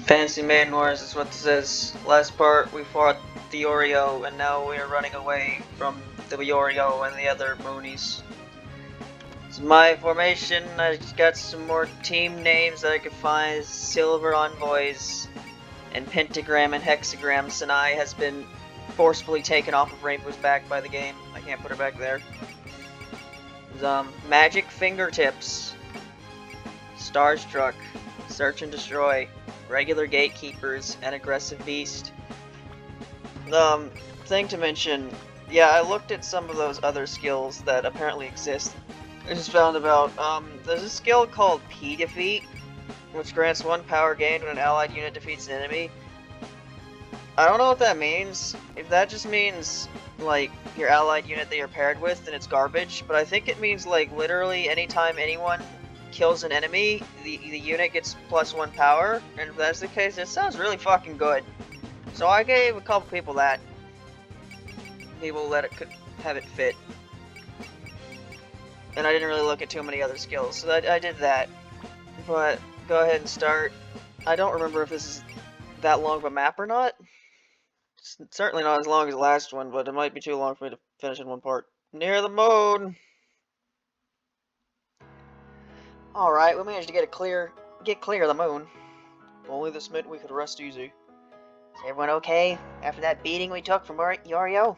Fantasy Maiden Wars is what this is. Last part we fought the Oreo, and now we are running away from the Oreo and the other Moonies. It's my formation. I just got some more team names that I could find. Silver Envoys and Pentagram and Hexagram. Sanai has been forcefully taken off of Rainbow's back by the game. I can't put her back there. There's, Magic Fingertips, Starstruck, Search and Destroy, Regular Gatekeepers, and Aggressive Beast. Thing to mention, yeah, I looked at some of those other skills that apparently exist. I just found about, there's a skill called P-Defeat, which grants 1 power gain when an allied unit defeats an enemy. I don't know what that means. If that just means, like, your allied unit that you're paired with, then it's garbage. But I think it means, like, literally anytime anyone kills an enemy, the unit gets +1 power. And if that's the case, it sounds really fucking good. So I gave a couple people that. People that it could have it fit. And I didn't really look at too many other skills, so I did that. But go ahead and start. I don't remember if this is that long of a map or not. It's certainly not as long as the last one, but it might be too long for me to finish in one part. Near the moon! Alright, we managed to get clear of the moon. If only this meant we could rest easy. Is everyone okay after that beating we took from Yorio?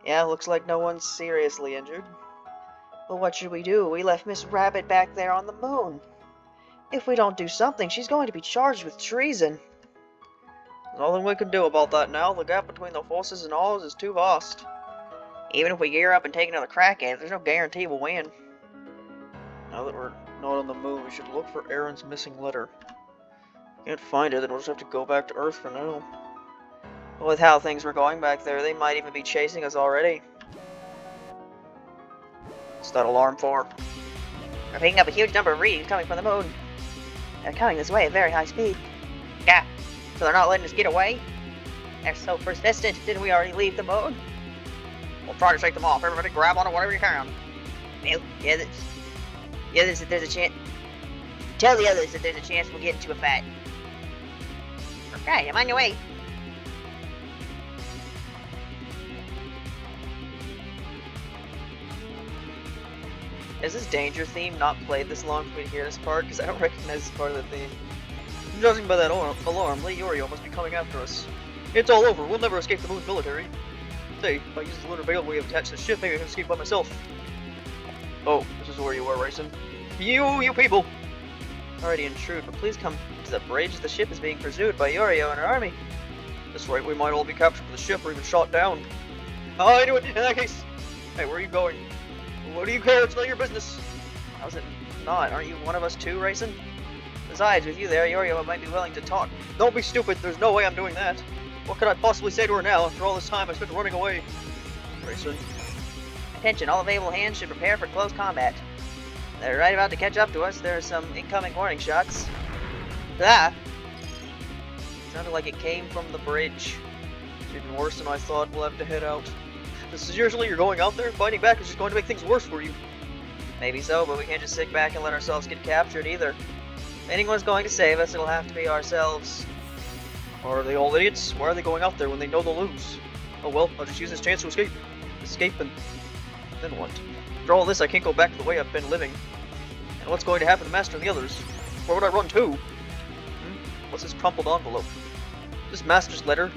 Yeah, looks like no one's seriously injured. Well, what should we do? We left Miss Rabbit back there on the moon. If we don't do something, she's going to be charged with treason. There's nothing we can do about that now. The gap between the forces and ours is too vast. Even if we gear up and take another crack at it, there's no guarantee we'll win. Now that we're not on the moon, we should look for Aaron's missing letter. Can't find it, then we'll just have to go back to Earth for now. With how things were going back there, they might even be chasing us already. What's that alarm for? We're picking up a huge number of readings coming from the moon. They're coming this way at very high speed. Yeah, so they're not letting us get away? They're so persistent. Didn't we already leave the moon? We'll try to shake them off. Everybody grab onto whatever you can. Yeah, there's a chance. Tell the others that there's a chance we'll get into a fight. Okay, I'm on your way. Is this danger theme not played this long for me to hear this part? Because I don't recognize this part of the theme. Judging by that alarm, Lady Oreo must be coming after us. It's all over. We'll never escape the moon's military. Say, if I use the lunar veil we have attached to the ship, maybe I can escape by myself. Oh, this is where you are, Reisen. You people! Already intrude, but please come to the bridge. The ship is being pursued by Oreo and her army. That's right, we might all be captured with the ship or even shot down. Oh, I knew it! In that case! Hey, where are you going? What do you care? It's not your business. How's it not? Aren't you one of us too, Reisen? Besides, with you there, Yorio might be willing to talk. Don't be stupid. There's no way I'm doing that. What could I possibly say to her now after all this time I spent running away? Reisen. Attention, all available hands should prepare for close combat. They're right about to catch up to us. There are some incoming warning shots. Ah! Sounded like it came from the bridge. It's even worse than I thought. We'll have to head out. Seriously, you're going out there? Fighting back is just going to make things worse for you. Maybe so, but we can't just sit back and let ourselves get captured either. If anyone's going to save us, it'll have to be ourselves. Are they all idiots? Why are they going out there when they know they'll lose? Oh well, I'll just use this chance to escape. Escape and then what? After all this, I can't go back to the way I've been living. And what's going to happen to Master and the others? Where would I run to? What's this crumpled envelope? This Master's letter?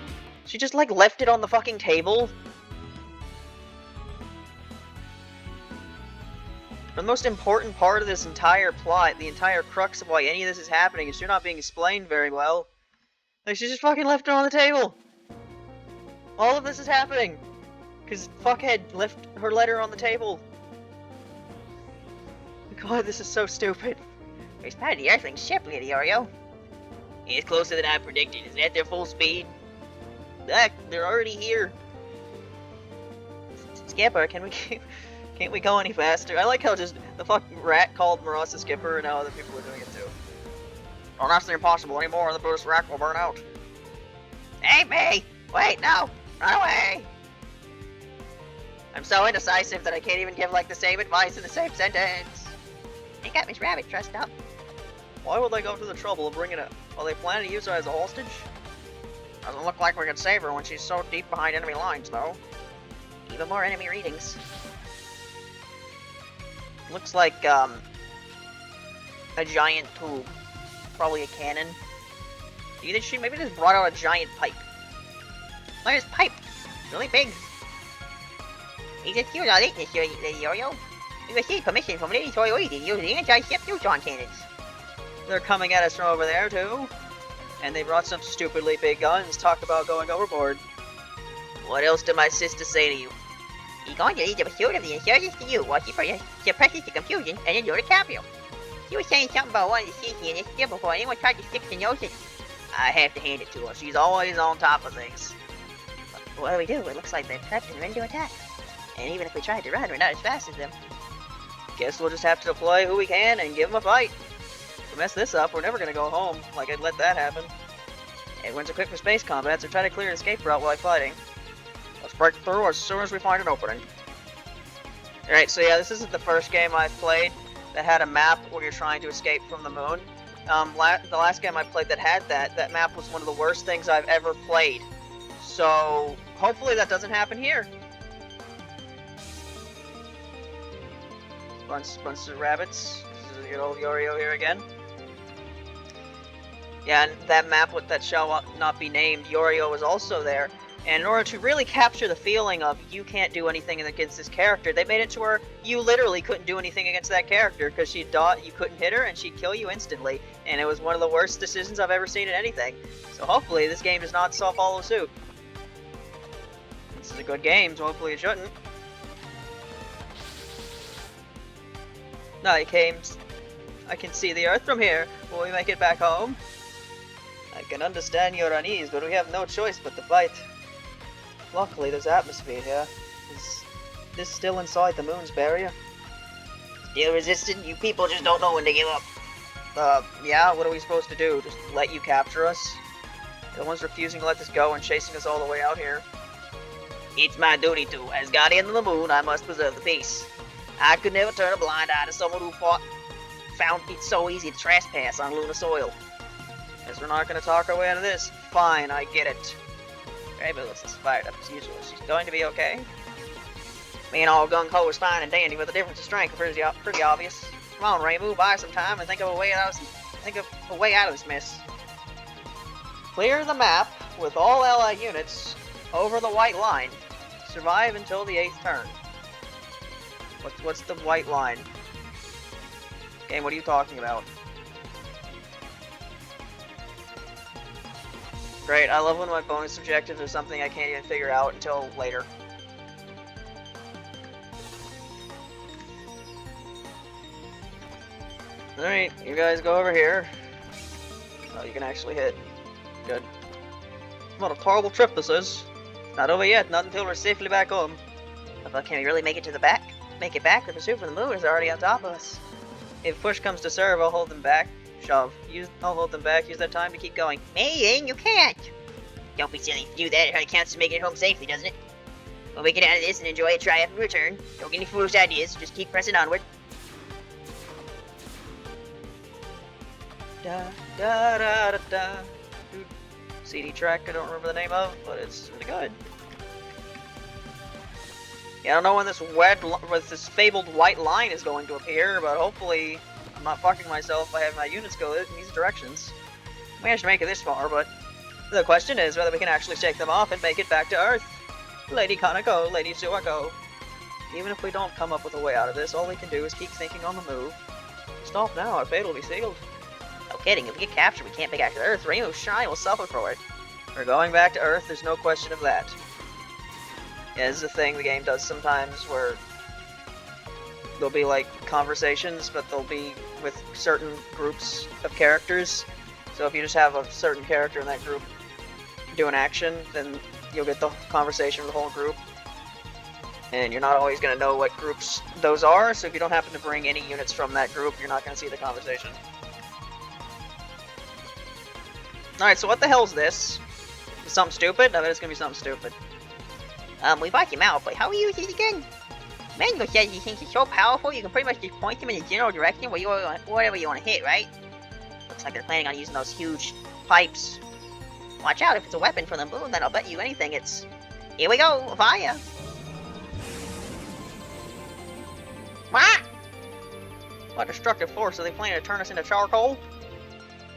She just, like, left it on the fucking table? The most important part of this entire plot, the entire crux of why any of this is happening, is still not being explained very well. Like, she just fucking left it on the table! All of this is happening! Because fuckhead left her letter on the table. God, this is so stupid. We spotted the Earthling ship, Lady Oreo. It's closer than I predicted. Is that their full speed? Heck, they're already here. Skipper, can't we go any faster? I like how just the fucking rat called Marasa Skipper and now other people are doing it too. Oh, that's impossible anymore. The Buddhist rat will burn out. Hey, me! Wait, no! Run away! I'm so indecisive that I can't even give, like, the same advice in the same sentence. You got Miss Rabbit trussed up. Why would they go to the trouble of bringing it? Are they planning to use her as a hostage? Doesn't look like we can save her when she's so deep behind enemy lines, though. Even more enemy readings. Looks like, a giant tube. Probably a cannon. Do you think she maybe just brought out a giant pipe? Look at this pipe! It's really big. He's a cute on it, Lady Yorio. We received permission from Lady Toyoide to use the anti-ship neutron cannons. They're coming at us from over there, too. And they brought some stupidly big guns, talk about going overboard. What else did my sister say to you? You're going to lead the pursuit of the insurgents to you while she suppresses the confusion and endure the capital. She was saying something about wanting to seize the initiative before anyone tried to stick the notion. I have to hand it to her. She's always on top of things. But what do we do? It looks like they're prepped and ready to attack. And even if we tried to run, we're not as fast as them. Guess we'll just have to deploy who we can and give them a fight. If we mess this up, we're never gonna go home. Like, I'd let that happen. Everyone's equipped for space combat, so try to clear an escape route while fighting. Let's break through as soon as we find an opening. Alright, so yeah, this isn't the first game I've played that had a map where you're trying to escape from the moon. The last game I played that had that map was one of the worst things I've ever played. So, hopefully that doesn't happen here. Bunch of rabbits. This is good old Yorio here again. Yeah, and that map that shall not be named, Yorio was also there. And in order to really capture the feeling of you can't do anything against this character, they made it to where you literally couldn't do anything against that character because you couldn't hit her and she'd kill you instantly. And it was one of the worst decisions I've ever seen in anything. So hopefully this game does not follow suit. This is a good game, so hopefully it shouldn't. No, it came. I can see the Earth from here. Will we make it back home? I can understand your unease, but we have no choice but to fight. Luckily, there's atmosphere here. Is this still inside the moon's barrier? Still resistant? You people just don't know when to give up. Yeah, what are we supposed to do? Just let you capture us? The one's refusing to let this go and chasing us all the way out here. It's my duty to. As guardian of the moon, I must preserve the peace. I could never turn a blind eye to someone who found it so easy to trespass on lunar soil. Guess we're not going to talk our way out of this. Fine, I get it. Fabulous is fired up as usual. She's going to be okay. Being all gung-ho is fine and dandy, but the difference in strength is pretty obvious. Come on, Reimu, buy some time and think of a way out of this mess. Clear the map with all allied units over the white line. Survive until the 8th turn. What's the white line? Game, what are you talking about? Great, I love when my bonus objectives are something I can't even figure out until later. Alright, you guys go over here. Oh, you can actually hit. Good. What a horrible trip this is. Not over yet, not until we're safely back home. But can we really make it to the back? Make it back? The pursuit for the moon is already on top of us. If push comes to shove, I'll hold them back. I'll hold them back. Use that time to keep going. Maiden, you can't! Don't be silly. If you do that, it only counts to making it home safely, doesn't it? We'll make it out of this and enjoy a triumphant return. Don't get any foolish ideas. Just keep pressing onward. Da da da da da. CD track I don't remember the name of, but it's really good. Yeah, I don't know when this fabled white line is going to appear, but hopefully I'm not fucking myself by having my units go in these directions. We managed to make it this far, but the question is whether we can actually shake them off and make it back to Earth. Lady Kanako, Lady Suwako. Even if we don't come up with a way out of this, all we can do is keep thinking on the move. Stop now, our fate will be sealed. No kidding, if we get captured, we can't pick back to Earth. Reimu's shrine will suffer for it. We're going back to Earth, there's no question of that. Yeah, this is a thing the game does sometimes where there'll be like conversations, but they'll be with certain groups of characters. So if you just have a certain character in that group do an action, then you'll get the conversation with the whole group. And you're not always going to know what groups those are, so if you don't happen to bring any units from that group, you're not going to see the conversation. Alright, so what the hell is this? Is something stupid? I bet it's going to be something stupid. We bought him out, but how will you use it again? Mango says he thinks he's so powerful you can pretty much just point him in the general direction wherever you want to hit, right? like they're planning on using those huge pipes. Watch out, if it's a weapon from the moon, then I'll bet you anything it's... Here we go, fire! What? What destructive force are they planning to turn us into charcoal?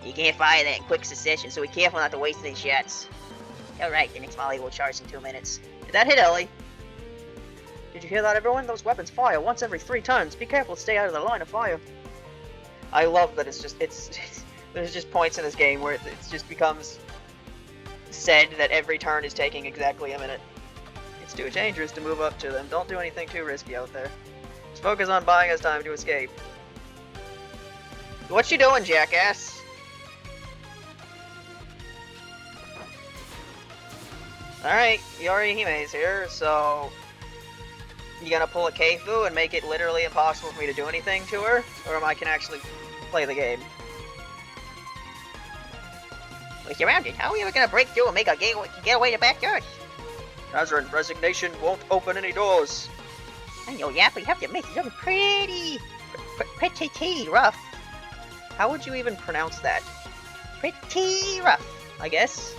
You can't fire that in quick succession, so be careful not to waste any shots. Alright, the next volley will charge in 2 minutes. Did that hit Ellie? Did you hear that, everyone? Those weapons fire once every 3 turns. Be careful to stay out of the line of fire. I love that there's just points in this game where it just becomes said that every turn is taking exactly a minute. It's too dangerous to move up to them. Don't do anything too risky out there. Just focus on buying us time to escape. What you doing, jackass? Alright, Yorihime's here, so... You gonna pull a Keifu and make it literally impossible for me to do anything to her? Or am I can actually play the game? We're surrounded. How are we ever gonna break through and make a getaway to backyard? Nazareth, resignation won't open any doors. I know, yeah, but you have to admit, it's pretty rough. How would you even pronounce that? Pretty rough, I guess.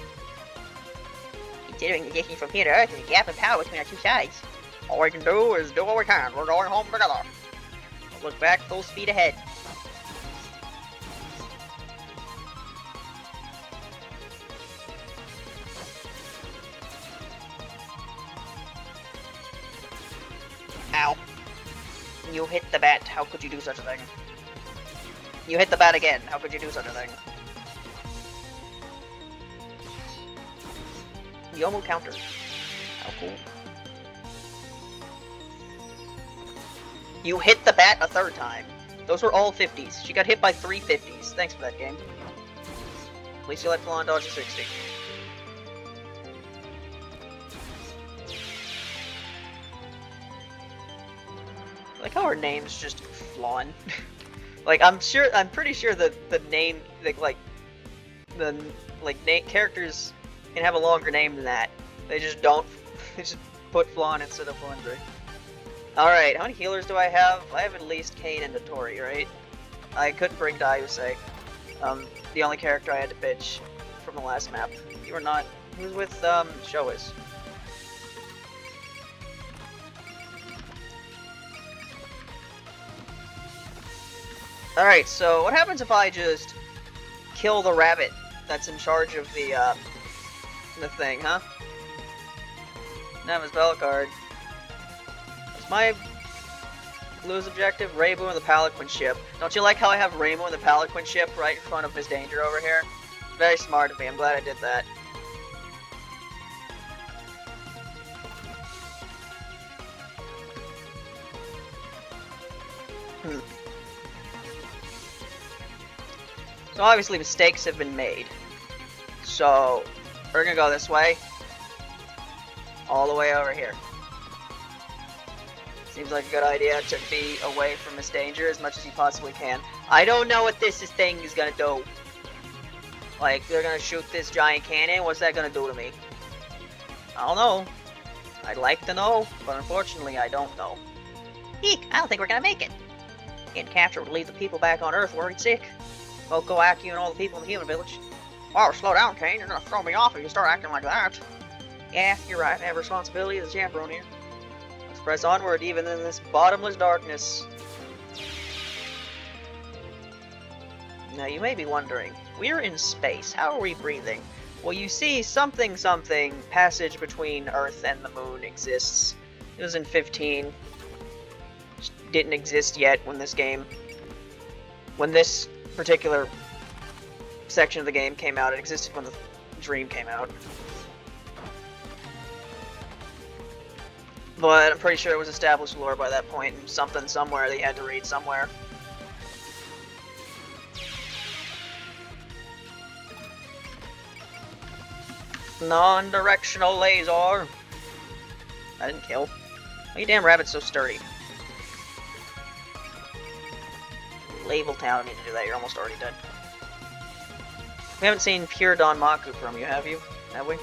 Considering the distance from here to Earth and the gap in power between our two sides. All we can do is do what we can. We're going home together. Look back, full speed ahead. Ow. You hit the bat. How could you do such a thing? You hit the bat again. How could you do such a thing? Yomu counter. How cool. You hit the bat a 3rd time. Those were all 50s. She got hit by 3 50s. Thanks for that, game. At least you let Flan dodge a 60. I like how her name's just Flan. Like, I'm pretty sure that the name, characters can have a longer name than that. They just don't. They just put Flan instead of Flandre. Alright, how many healers do I have? I have at least Kane and Notori, right? I couldn't bring Daiusei. The only character I had to pitch from the last map. You were not. He was with, Showas. Alright, so what happens if I just kill the rabbit that's in charge of the thing, huh? Now his battle card. What's my blues objective? Reimu and the Palanquin ship. Don't you like how I have Reimu and the Palanquin ship right in front of Miss Danger over here? Very smart of me, I'm glad I did that. So obviously mistakes have been made. So we're gonna go this way. All the way over here. Seems like a good idea to be away from Miss Danger as much as you possibly can. I don't know what this thing is gonna do. Like, they're gonna shoot this giant cannon, what's that gonna do to me? I don't know. I'd like to know, but unfortunately I don't know. Eek, I don't think we're gonna make it. Getting captured would leave the people back on Earth worried sick. Both go Aki and all the people in the human village. Oh, slow down, Kane. You're gonna throw me off if you start acting like that. Yeah, you're right. I have responsibility as a chaperone here. Let's press onward even in this bottomless darkness. Now, you may be wondering, we're in space. How are we breathing? Well, you see, something passage between Earth and the moon exists. It was in 15. Didn't exist yet when this particular section of the game came out. It existed when the Dream came out. But I'm pretty sure it was established lore by that point, and something somewhere that you had to read somewhere. Non-directional laser. I didn't kill. Why you damn rabbit's so sturdy? Label Town, I need to do that. You're almost already dead. We haven't seen pure Danmaku from you, have you? Have we?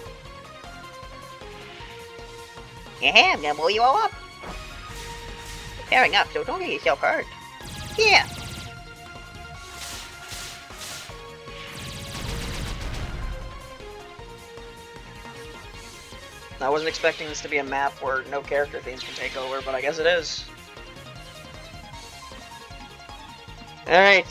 Yeah, I'm gonna blow you all up. Pairing up, so don't get yourself hurt. Yeah. I wasn't expecting this to be a map where no character themes can take over, but I guess it is. Alright.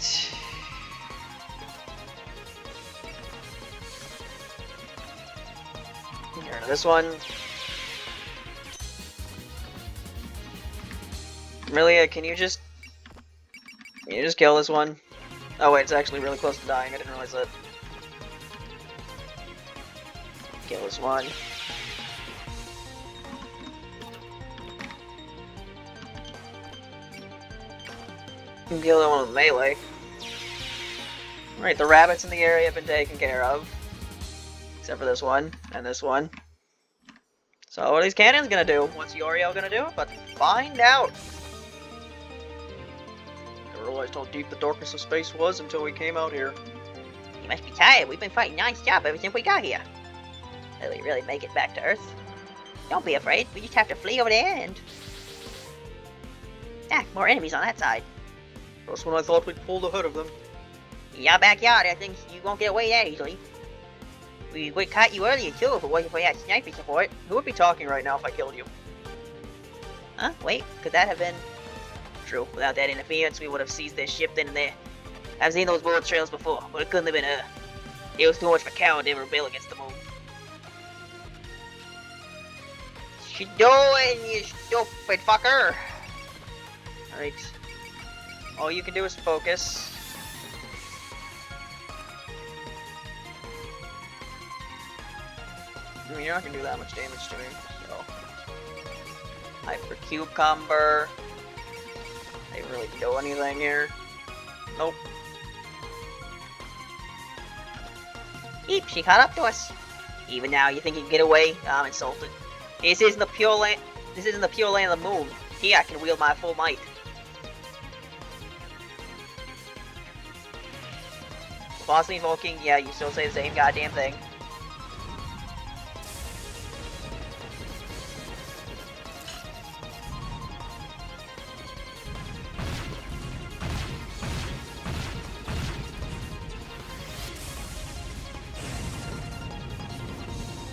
Here, this one. Really, can you just kill this one? Oh wait, it's actually really close to dying, I didn't realize that. Kill this one. Kill that one with melee. Right, the rabbits in the area have been taken care of. Except for this one, and this one. So what are these cannons gonna do? What's Yorio gonna do? But find out! Never realized how deep the darkness of space was until we came out here. You must be tired. We've been fighting non-stop ever since we got here. Will we really make it back to Earth? Don't be afraid. We just have to flee over there and... Ah, more enemies on that side. Just when I thought we'd pulled ahead of them. In your backyard, I think you won't get away that easily. We would caught you earlier too if it wasn't for that sniper support. Who would be talking right now if I killed you? Huh? Wait, could that have been... True, without that interference, we would have seized their ship then and there. I've seen those bullet trails before, but it couldn't have been her. It was too much for Cow to rebel against the moon. She doing, you stupid fucker! Alright. All you can do is focus. I mean, you're not gonna do that much damage to me, so... Hypercube combo. They really do anything here. Nope. Eep, she caught up to us. Even now, you think you can get away? I'm insulted. This isn't the pure land. This isn't the pure land of the moon. Here, I can wield my full might. Boss invoking, yeah, you still say the same goddamn thing.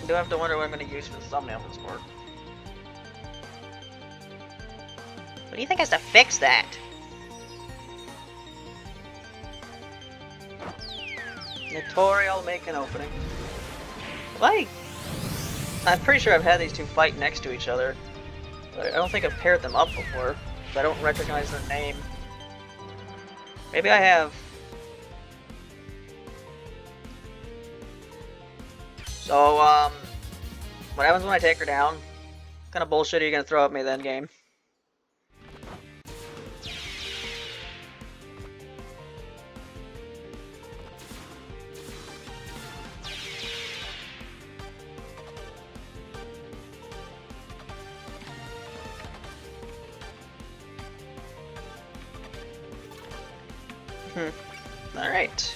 I do have to wonder what I'm going to use for the thumbnail for this part. What do you think has to fix that? Notorial make an opening. Like, I'm pretty sure I've had these two fight next to each other. But I don't think I've paired them up before. But I don't recognize their name. Maybe I have. So, what happens when I take her down? What kind of bullshit are you gonna throw at me then, game? Alright.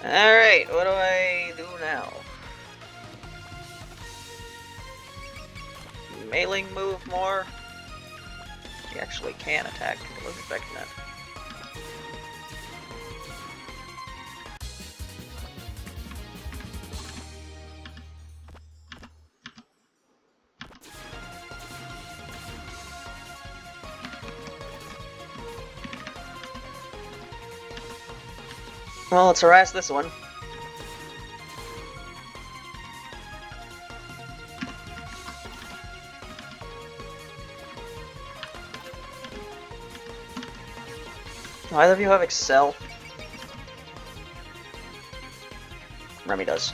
Alright, what do I do now? Mailing move more? He actually can attack. I wasn't expecting that. Well, let's harass this one. Either of you have Excel? Remy does.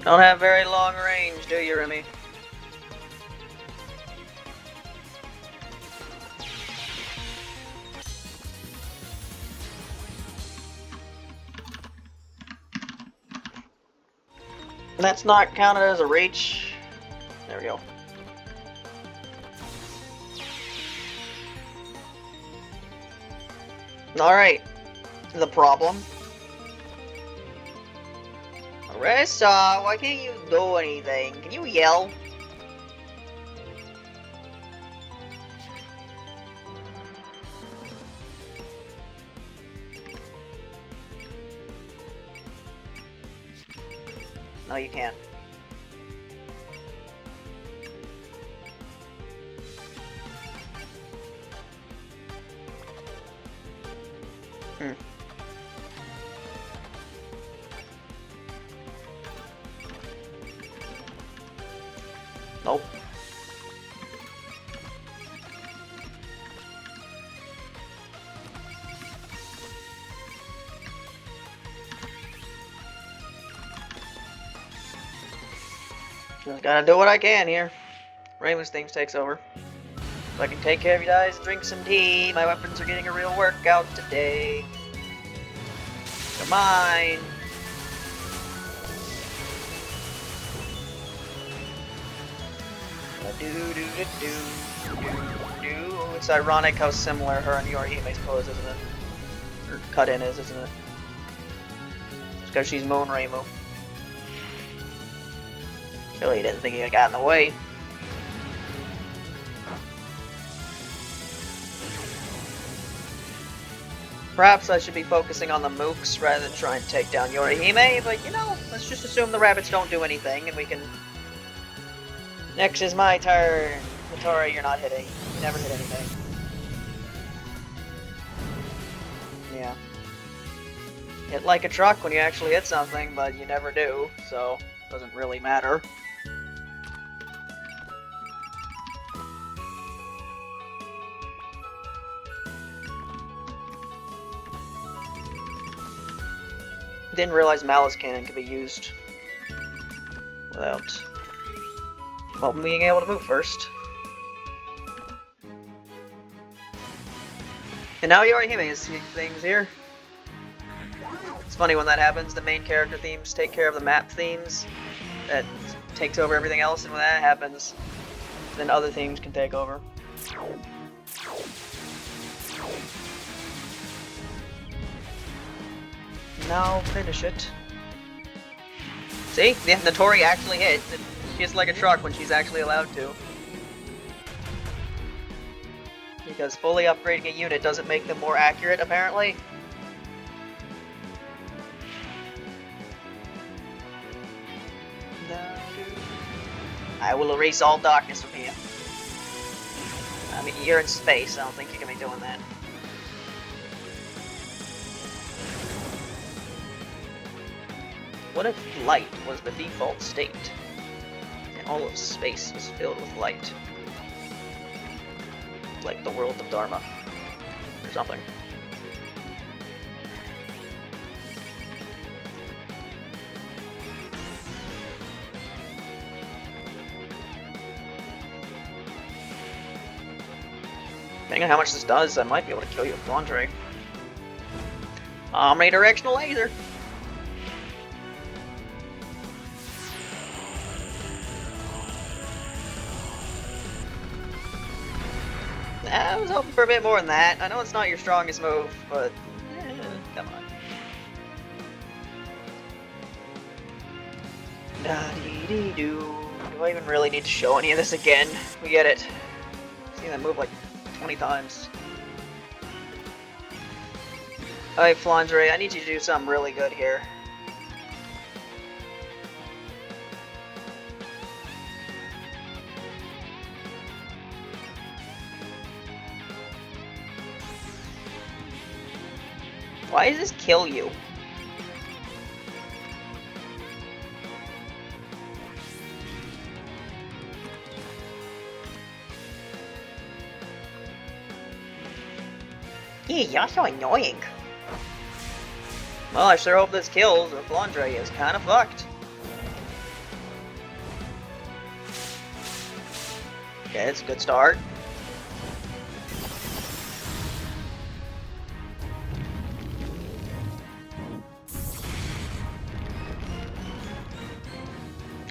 Don't have very long range, do you, Remy? That's not counted as a reach. There we go. Alright. The problem. Arisa, why can't you do anything? Can you yell? No, you can't. Nope. Just gotta do what I can here. Raymond's things takes over. If I can take care of you guys, drink some tea. My weapons are getting a real workout today. Come on. It's ironic how similar her and Yorihime's pose, isn't it? Or cut in is, isn't it? It's because she's Moon Reimu. Really didn't think he got in the way. Perhaps I should be focusing on the mooks rather than trying to take down Yorihime, but you know, let's just assume the rabbits don't do anything and we can... Next is my turn. Hattori, you're not hitting. You never hit anything. Yeah. Hit like a truck when you actually hit something, but you never do, so it doesn't really matter. Didn't realize Malice Cannon could be used without being able to move first. And now Yorihime is seeing things here. It's funny when that happens, the main character themes take care of the map themes. That takes over everything else, and when that happens, then other themes can take over. Now finish it. See? Yeah, Natori actually hit. She hits like a truck when she's actually allowed to. Because fully upgrading a unit doesn't make them more accurate, apparently. I will erase all darkness from here. I mean, you're in space, I don't think you can be doing that. What if light was the default state, and all of space was filled with light? Like the world of Dharma, or something. Depending on how much this does, I might be able to kill you with Laundry. Omnidirectional laser! I was hoping for a bit more than that. I know it's not your strongest move, but come on. Da-dee-dee-doo. Do I even really need to show any of this again? We get it. I've seen that move like 20 times. Alright, Flandre, I need you to do something really good here. Why does this kill you? Yeah, you're so annoying. Well, I sure hope this kills, or Flandre is kinda fucked. Okay, it's a good start.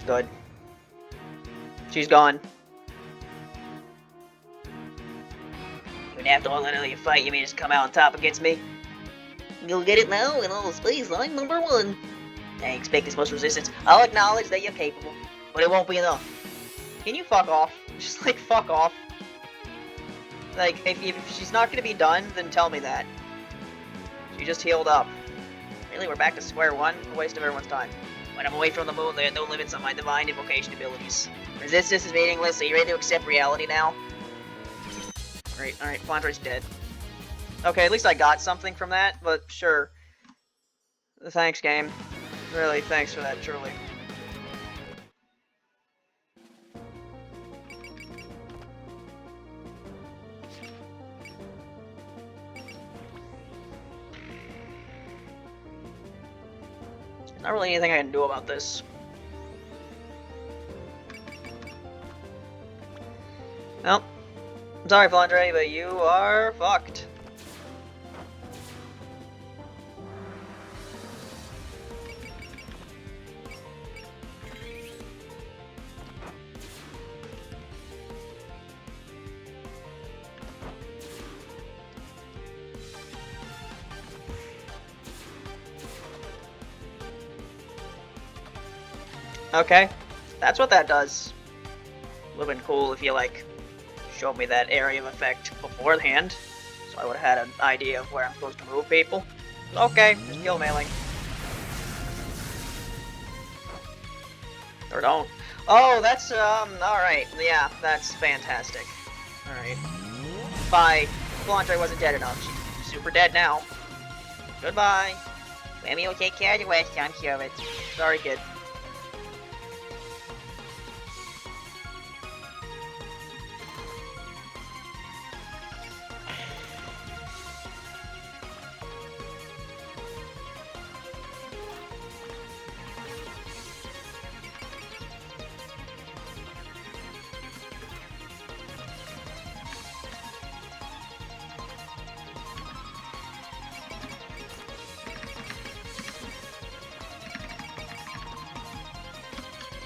Good. She's gone. Even after all that earlier fight, you may just come out on top against me. You'll get it now in all space, I'm #1. I expect this much resistance. I'll acknowledge that you're capable, but it won't be enough. Can you fuck off? Just like, fuck off. Like, if she's not gonna be done, then tell me that. She just healed up. Really, we're back to square one? A waste of everyone's time. When I'm away from the moon, there are no limits on my divine invocation abilities. Resistance is meaningless, so you ready to accept reality now? Alright, Flandre's dead. Okay, at least I got something from that, but sure. Thanks, game. Really, thanks for that, truly. Not really anything I can do about this. Well, I'm sorry, Flandre, but you are fucked. Okay, that's what that does. Would've been cool if you, like, showed me that area of effect beforehand, so I would've had an idea of where I'm supposed to move people. Okay, just kill mailing. Or don't. Oh, that's, alright. Yeah, that's fantastic. Alright. Bye. Flandre wasn't dead enough. She's super dead now. Goodbye. Maybe will take care of the rest, I'm sure of it. Sorry, kid.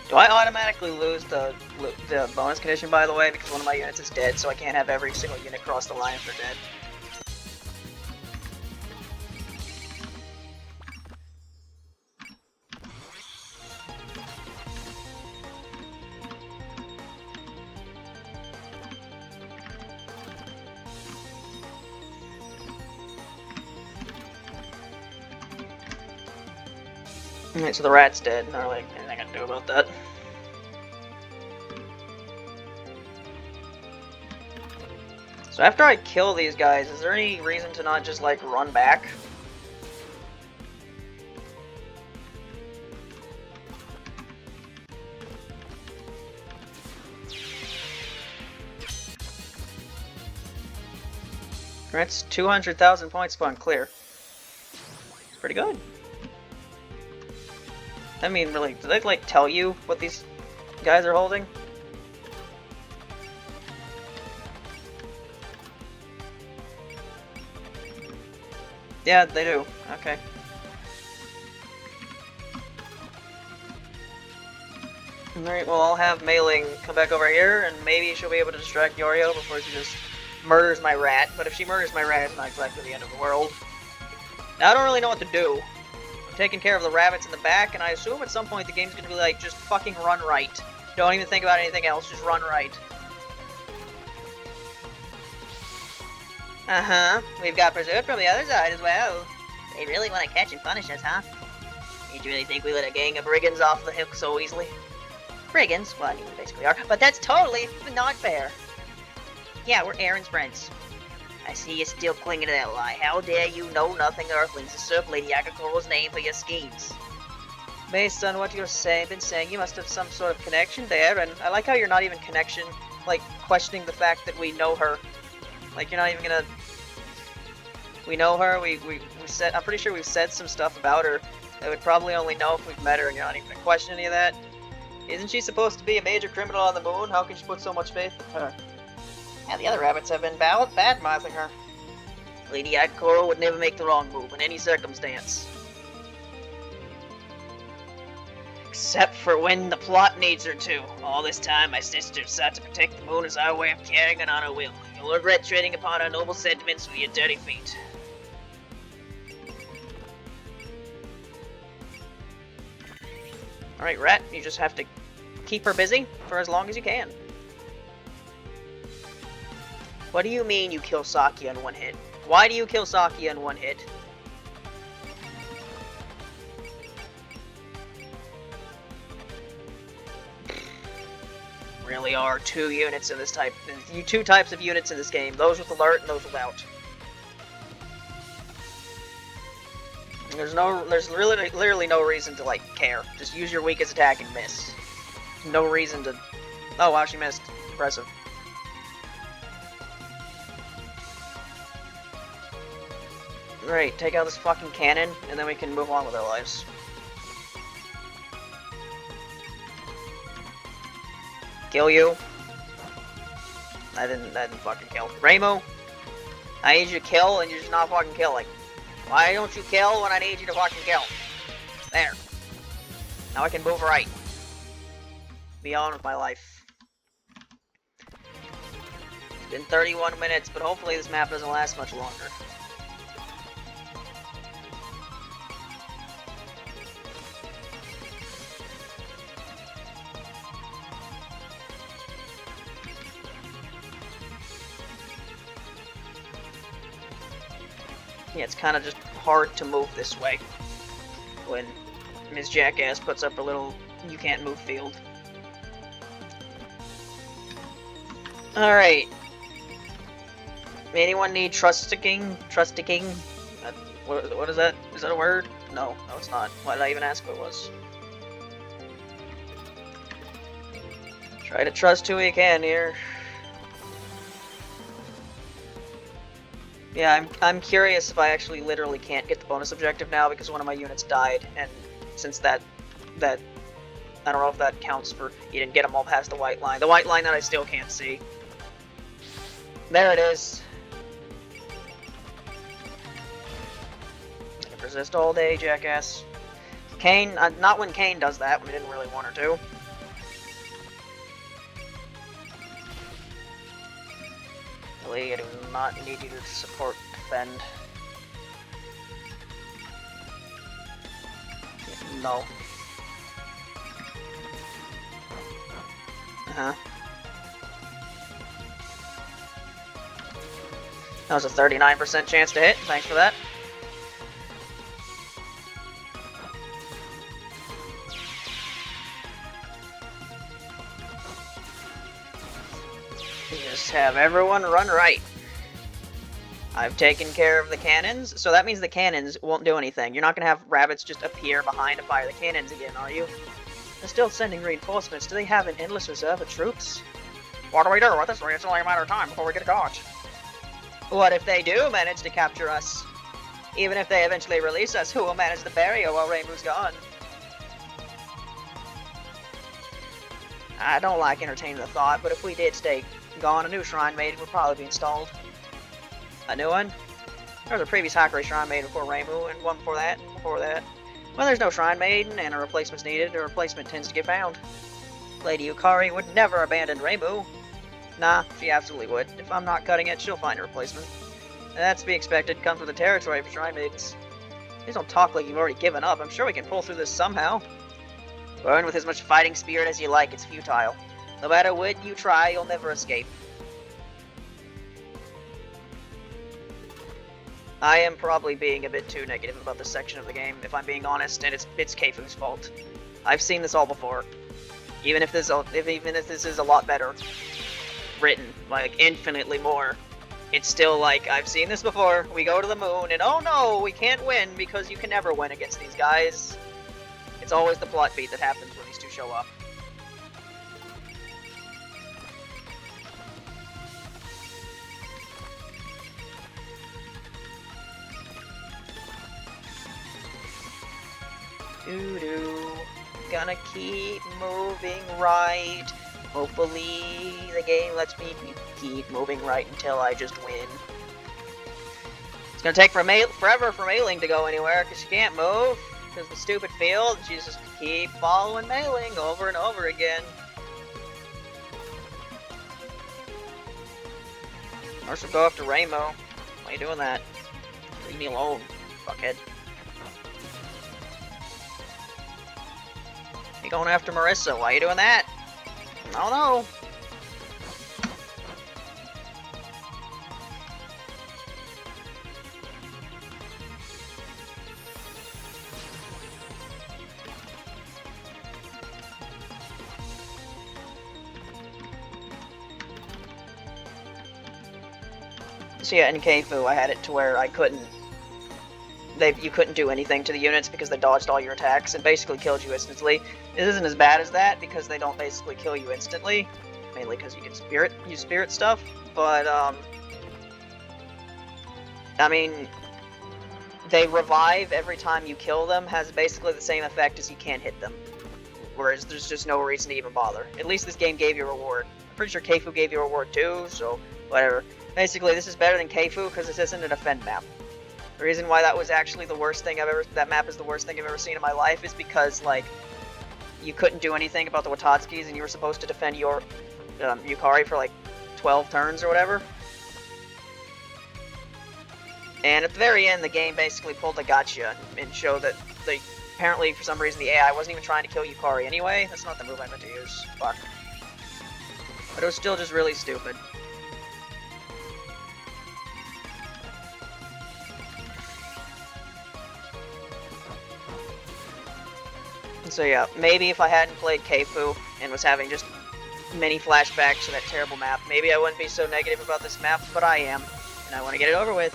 Do I automatically lose the bonus condition, by the way, because one of my units is dead, so I can't have every single unit cross the line if they're dead? Alright, so the rat's dead. Not really anything I can do about that. So after I kill these guys, is there any reason to not just, like, run back? That's 200,000 points upon clear. It's pretty good. I mean, really, do they, like, tell you what these guys are holding? Yeah, they do. Okay. Alright, well, I'll have Mei-Ling come back over here, and maybe she'll be able to distract Yorio before she just murders my rat. But if she murders my rat, it's not exactly the end of the world. Now, I don't really know what to do. I'm taking care of the rabbits in the back, and I assume at some point the game's gonna be like, just fucking run right. Don't even think about anything else, just run right. Uh-huh. We've got Pursuit from the other side as well. They really want to catch and punish us, huh? You really think we let a gang of brigands off the hook so easily? Brigands? Well, I mean, we basically are. But that's totally not fair. Yeah, we're Aaron's friends. I see you still clinging to that lie. How dare you know nothing Earthlings usurp Lady Agakoro's name for your schemes? Based on what you're been saying, you must have some sort of connection there, and I like how you're not even questioning the fact that we know her. Like, you're not even gonna... We know her, we said... I'm pretty sure we've said some stuff about her that we'd probably only know if we've met her, and you're not even gonna question any of that. Isn't she supposed to be a major criminal on the moon? How can she put so much faith in her? Yeah, the other rabbits have been bad-mouthing her. Lady Agakoro would never make the wrong move in any circumstance. Except for when the plot needs her to. All this time, my sister sought to protect the moon as our way of carrying it on her will. You'll regret treading upon her noble sentiments with your dirty feet. Alright, Rat, you just have to keep her busy for as long as you can. What do you mean you kill Saki on one hit? Why do you kill Saki on one hit? really are two units in this type. Two types of units in this game: those with alert and those without. There's literally no reason to like care. Just use your weakest attack and miss. No reason to. Oh wow, she missed. Impressive. Right, take out this fucking cannon, and then we can move on with our lives. Kill you. That didn't fucking kill. Rainbow, I need you to kill, and you're just not fucking killing. Why don't you kill when I need you to fucking kill? There. Now I can move right. Be on with my life. It's been 31 minutes, but hopefully this map doesn't last much longer. Yeah, it's kind of just hard to move this way when Ms. Jackass puts up a little you can't move field. Alright. Anyone need trust-sticking? Trust-sticking? What is that? Is that a word? No, it's not. Why did I even ask what it was? Try to trust who you can here. Yeah, I'm curious if I actually literally can't get the bonus objective now because one of my units died, and since that I don't know if that counts for you didn't get them all past the white line. The white line that I still can't see. There it is. I can resist all day, jackass. Kane, not when Kane does that, when we didn't really want her to. I do not need you to support defend. No. Uh-huh. That was a 39% chance to hit. Thanks for that. Just have everyone run right. I've taken care of the cannons, so that means the cannons won't do anything. You're not going to have rabbits just appear behind to fire the cannons again, are you? They're still sending reinforcements. Do they have an endless reserve of troops? What do we do at this rate? It's only a matter of time before we get caught. What if they do manage to capture us? Even if they eventually release us, who will manage the barrier while Rainbow's gone? I don't like entertaining the thought, but if we did stay gone, a new Shrine Maiden would probably be installed. A new one? There was a previous Hakurai Shrine Maiden before Rainbow, and one before that, and before that. When there's no Shrine Maiden and a replacement's needed, a replacement tends to get found. Lady Yukari would never abandon Rainbow. Nah, she absolutely would. If I'm not cutting it, she'll find a replacement. And that's to be expected, comes with the territory for Shrine Maidens. Please don't talk like you've already given up. I'm sure we can pull through this somehow. Burn with as much fighting spirit as you like, it's futile. No matter what you try, you'll never escape. I am probably being a bit too negative about this section of the game, if I'm being honest, and it's Keifu's fault. I've seen this all before. Even if this is a lot better written, like infinitely more, it's still like, I've seen this before. We go to the moon, and oh no, we can't win because you can never win against these guys. It's always the plot beat that happens when these two show up. Doo-doo. Gonna keep moving right. Hopefully the game lets me keep moving right until I just win. It's gonna take forever for Mailing to go anywhere because she can't move. Because the stupid field, she just keep following Mailing over and over again. Or she'll go after Rainbow. Why are you doing that? Leave me alone, fuckhead. You going after Marissa? Why are you doing that? Oh no! So yeah, in Keifu, I had it to where you couldn't do anything to the units because they dodged all your attacks and basically killed you instantly. It isn't as bad as that because they don't basically kill you instantly, mainly because you can use spirit stuff. But I mean, they revive every time you kill them, has basically the same effect as you can't hit them. Whereas there's just no reason to even bother. At least this game gave you a reward. I'm pretty sure Keifu gave you a reward too, so whatever. Basically, this is better than Keifu because this isn't a defend map. The reason why that was actually the worst thing that map is the worst thing I've ever seen in my life is because, like, you couldn't do anything about the Watatskis and you were supposed to defend your Yukari for like 12 turns or whatever. And at the very end, the game basically pulled a gotcha and showed that apparently, for some reason, the AI wasn't even trying to kill Yukari anyway. That's not the move I meant to use. Fuck. But it was still just really stupid. So yeah, maybe if I hadn't played Keifu and was having just many flashbacks to that terrible map, maybe I wouldn't be so negative about this map, but I am. And I want to get it over with.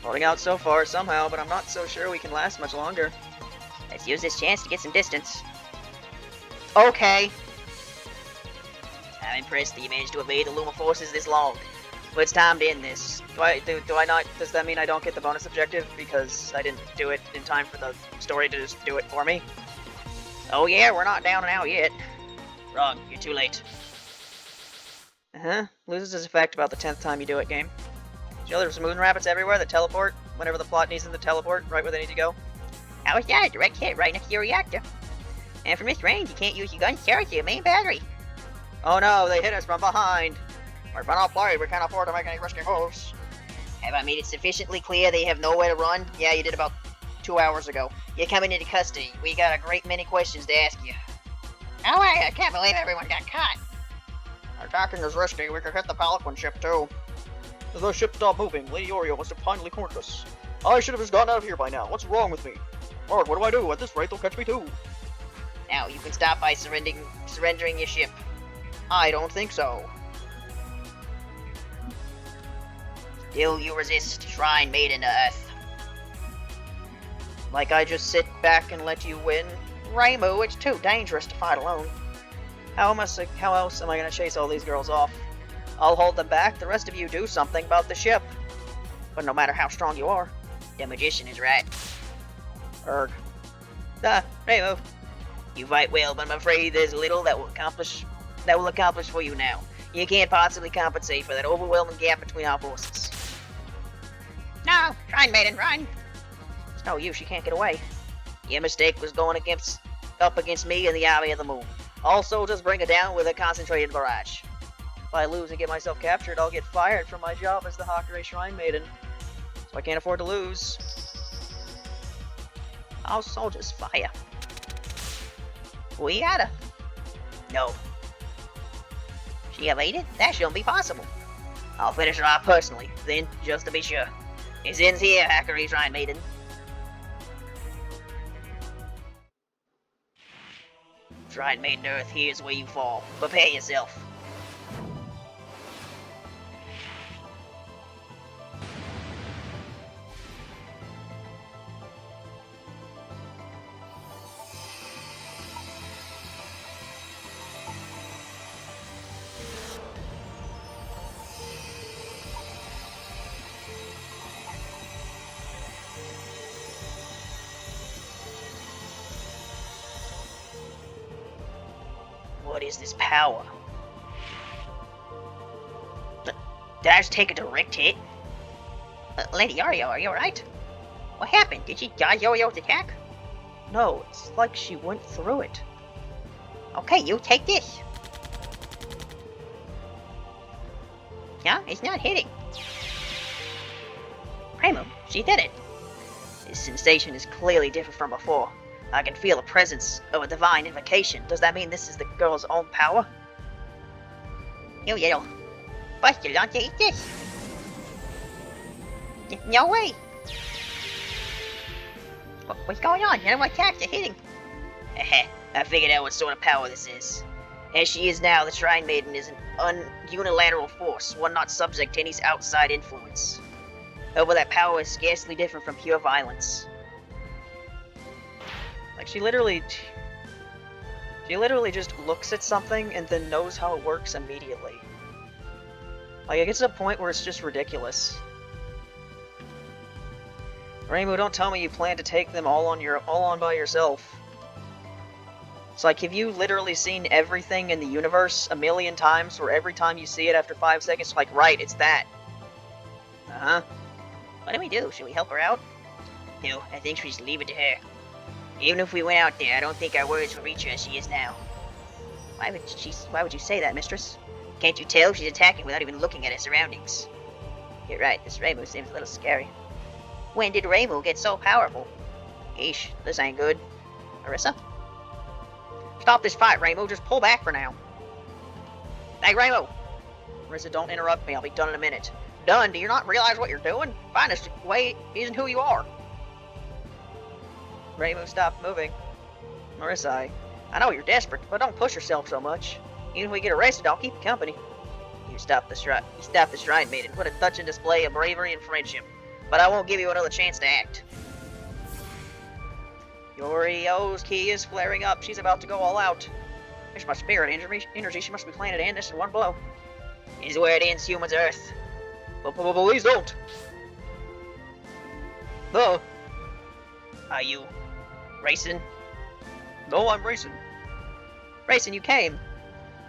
Holding out so far somehow, but I'm not so sure we can last much longer. Let's use this chance to get some distance. Okay. I'm impressed that you managed to evade the Luma forces this long. But it's time to end this. Do I not? Does that mean I don't get the bonus objective because I didn't do it in time for the story to just do it for me? Oh yeah, we're not down and out yet. Wrong, you're too late. Loses its effect about the 10th time you do it, game. You know there's moon rabbits everywhere that teleport whenever the plot needs them to teleport right where they need to go? How is that? A direct hit right next to your reactor. And from this range, you can't use your gun's charge to your main battery. Oh no, they hit us from behind. We're we can't afford to make any risky moves. Have I made it sufficiently clear they have nowhere to run? Yeah, you did about 2 hours ago. You're coming into custody. We got a great many questions to ask you. Oh, I can't believe everyone got caught. Attacking is risky. We could hit the Pelican ship too. If the ship stopped moving, Lady Oreo must have finally cornered us. I should have just gotten out of here by now. What's wrong with me? Lord, what do I do? At this rate, they'll catch me too. Now, you can stop by surrendering your ship. I don't think so. Still you resist, Shrine Maiden to Earth. Like I just sit back and let you win? Reimu, it's too dangerous to fight alone. How else am I gonna chase all these girls off? I'll hold them back, the rest of you do something about the ship. But no matter how strong you are. The magician is right. Erg. Reimu. You fight well, but I'm afraid there's little that will accomplish for you now. You can't possibly compensate for that overwhelming gap between our forces. No! Shrine Maiden, run! It's no use, you can't get away. Your mistake was going up against me and the Army of the Moon. All soldiers bring it down with a concentrated barrage. If I lose and get myself captured, I'll get fired from my job as the Hakure Shrine Maiden. So I can't afford to lose. All soldiers fire. We gotta. No. She evaded? That shouldn't be possible. I'll finish her off personally, then, just to be sure. It ends here, Hakure Shrine Maiden. Shrine Maiden Earth, here's where you fall. Prepare yourself. What is this power? Did I just take a direct hit? Lady Oreo, are you alright? What happened? Did she dodge Oreo's attack? No, it's like she went through it. Okay, you take this. No, it's not hitting. Primo, she did it. This sensation is clearly different from before. I can feel the presence of a divine invocation. Does that mean this is the girl's own power? You little Buster, don't you eat this? No way! What's going on? None of my attacks are hitting. I figured out what sort of power this is. As she is now, the Shrine Maiden is an unilateral force, one not subject to any outside influence. However, that power is scarcely different from pure violence. Like, she literally just looks at something and then knows how it works immediately. Like, it gets to a point where it's just ridiculous. Rainbow, don't tell me you plan to take them all on by yourself. It's like, have you literally seen everything in the universe a million times, where every time you see it after 5 seconds, like, right, it's that. Uh-huh. What do we do? Should we help her out? No, I think we should leave it to her. Even if we went out there, I don't think our words will reach her as she is now. Why would you say that, mistress? Can't you tell she's attacking without even looking at her surroundings? You're right, this Rainbow seems a little scary. When did Rainbow get so powerful? Eesh, this ain't good. Marissa? Stop this fight, Rainbow. Just pull back for now. Hey, Rainbow! Marissa, don't interrupt me. I'll be done in a minute. Done? Do you not realize what you're doing? Finest way isn't who you are. Rainbow, stop moving. Marissa, I know you're desperate, but don't push yourself so much. Even if we get arrested, I'll keep you company. You stop the Shrine Maiden. What a touching display of bravery and friendship. But I won't give you another chance to act. Yorio's ki is flaring up. She's about to go all out. There's my spirit energy. She must be planning to end this in one blow. This is where it ends human's earth. But please don't. No. Are you Reisen? No, I'm Reisen. Reisen, you came.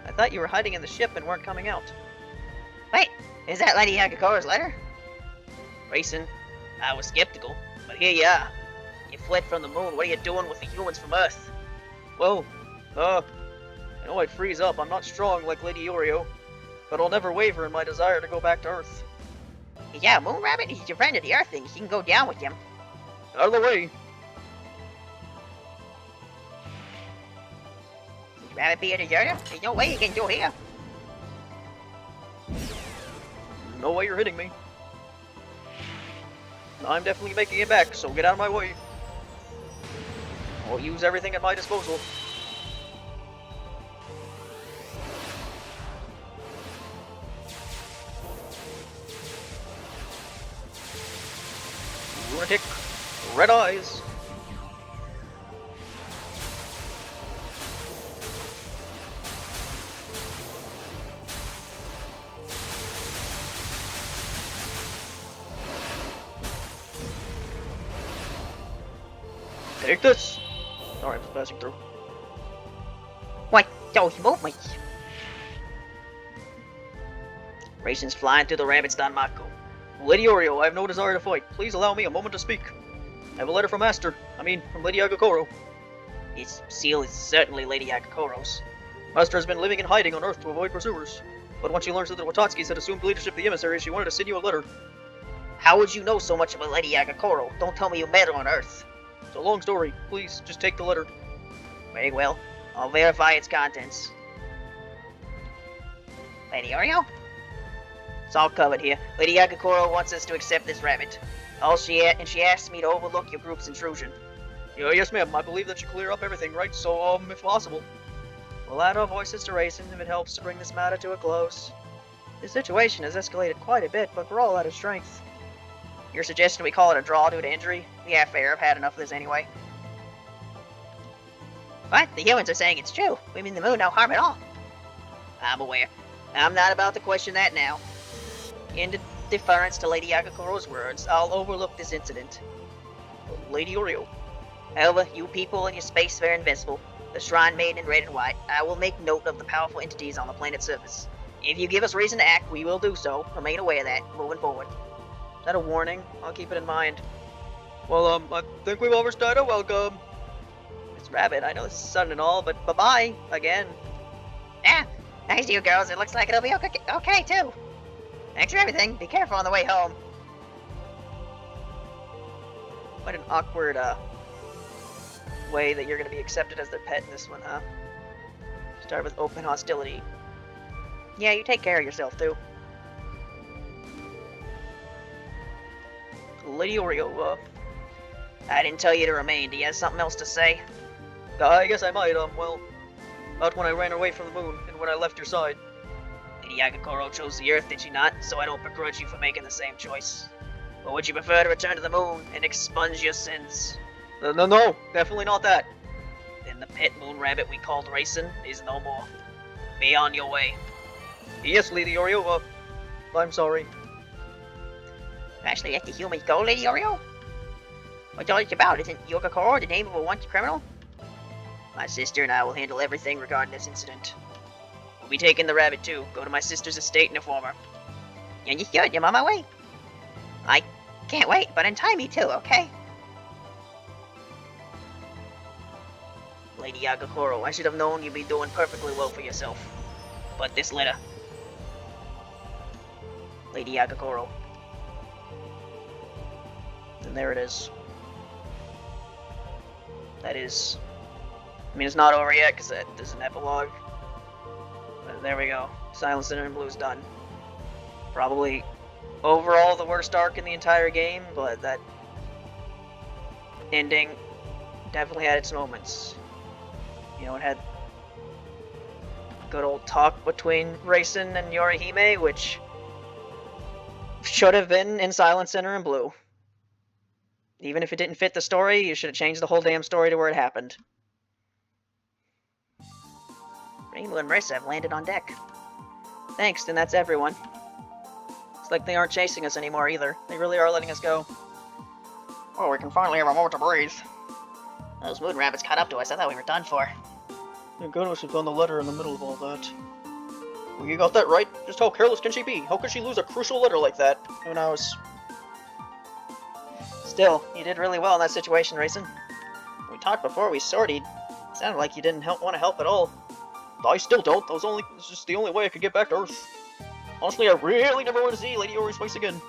I thought you were hiding in the ship and weren't coming out. Wait, is that Lady Hagakora's letter? Reisen, I was skeptical, but here you are. You fled from the moon. What are you doing with the humans from Earth? Well, I know I'd freeze up. I'm not strong like Lady Yorio, but I'll never waver in my desire to go back to Earth. Yeah, Moon Rabbit, he's your friend of the Earth, and you can go down with him. Out of the way. Rabbit be a deserter? There's no way you can do here. No way you're hitting me. I'm definitely making it back, so get out of my way. I'll use everything at my disposal. Lunatic. Red eyes. Take this! Sorry, I'm just passing through. Wait, don't move me! Raisin's flying through the rabbits, Don Marco. Lady Oreo, I have no desire to fight. Please allow me a moment to speak. I have a letter from Master. From Lady Agakoro. This seal is certainly Lady Agakoro's. Master has been living in hiding on Earth to avoid pursuers. But when she learns that the Watatskis had assumed leadership of the emissaries, she wanted to send you a letter. How would you know so much about Lady Agakoro? Don't tell me you met her on Earth. It's a long story. Please, just take the letter. Very well. I'll verify its contents. Lady Oreo? It's all covered here. Lady Agakoro wants us to accept this rabbit. And she asked me to overlook your group's intrusion. Yes, ma'am. I believe that should clear up everything, right? So, if possible. We'll add our voices to Reisen if it helps to bring this matter to a close. The situation has escalated quite a bit, but we're all out of strength. You're suggesting we call it a draw due to injury? Yeah, fair. I've had enough of this anyway. What? The humans are saying it's true. We mean the moon no harm at all. I'm aware. I'm not about to question that now. In deference to Lady Agakoro's words, I'll overlook this incident. But Lady Oreo. However, you people and your space are invincible. The Shrine Maiden in red and white. I will make note of the powerful entities on the planet's surface. If you give us reason to act, we will do so. Remain aware of that, moving forward. Is that a warning? I'll keep it in mind. Well, I think we've overstayed our welcome. It's Rabbit, I know this is sudden and all, but bye-bye, again. Ah, thanks to you girls, it looks like it'll be okay too. Thanks for everything, be careful on the way home. What an awkward, way that you're gonna be accepted as their pet in this one, huh? Start with open hostility. Yeah, you take care of yourself, too. Lady Oreo, I didn't tell you to remain. Do you have something else to say? I guess I might, well, not when I ran away from the moon, and when I left your side. Lady Agakoro chose the Earth, did she not? So I don't begrudge you for making the same choice. Or would you prefer to return to the moon and expunge your sins? No, definitely not that. Then the pet moon rabbit we called Reisen is no more. Be on your way. Yes, Lady Oreo, I'm sorry. Actually, let the humans go, Lady Oreo? What's all this about? Isn't Yogakoro the name of a once criminal? My sister and I will handle everything regarding this incident. We'll be taking the rabbit too. Go to my sister's estate and inform her. And you should. I'm on my way. I can't wait, but untie me too, okay? Lady Agakoro, I should have known you'd be doing perfectly well for yourself. But this letter. Lady Agakoro. And there it is. That is... I mean, it's not over yet, because there's an epilogue. But there we go. Silent Sinner and Blue's done. Probably overall the worst arc in the entire game, but that ending definitely had its moments. You know, it had good old talk between Reisen and Yorihime, which should have been in Silent Sinner and Blue. Even if it didn't fit the story, you should have changed the whole damn story to where it happened. Rainbow and Marissa have landed on deck. Thanks, and that's everyone. It's like they aren't chasing us anymore either. They really are letting us go. Oh, we can finally have a moment to breathe. Those moon rabbits caught up to us. I thought we were done for. Thank goodness we found the letter in the middle of all that. Well, you got that right. Just how careless can she be? How could she lose a crucial letter like that? Who knows? Still, you did really well in that situation, Reisen. We talked before we sortied. It sounded like you didn't want to help at all. I still don't. It's just the only way I could get back to Earth. Honestly, I really never want to see Lady Ori's face again.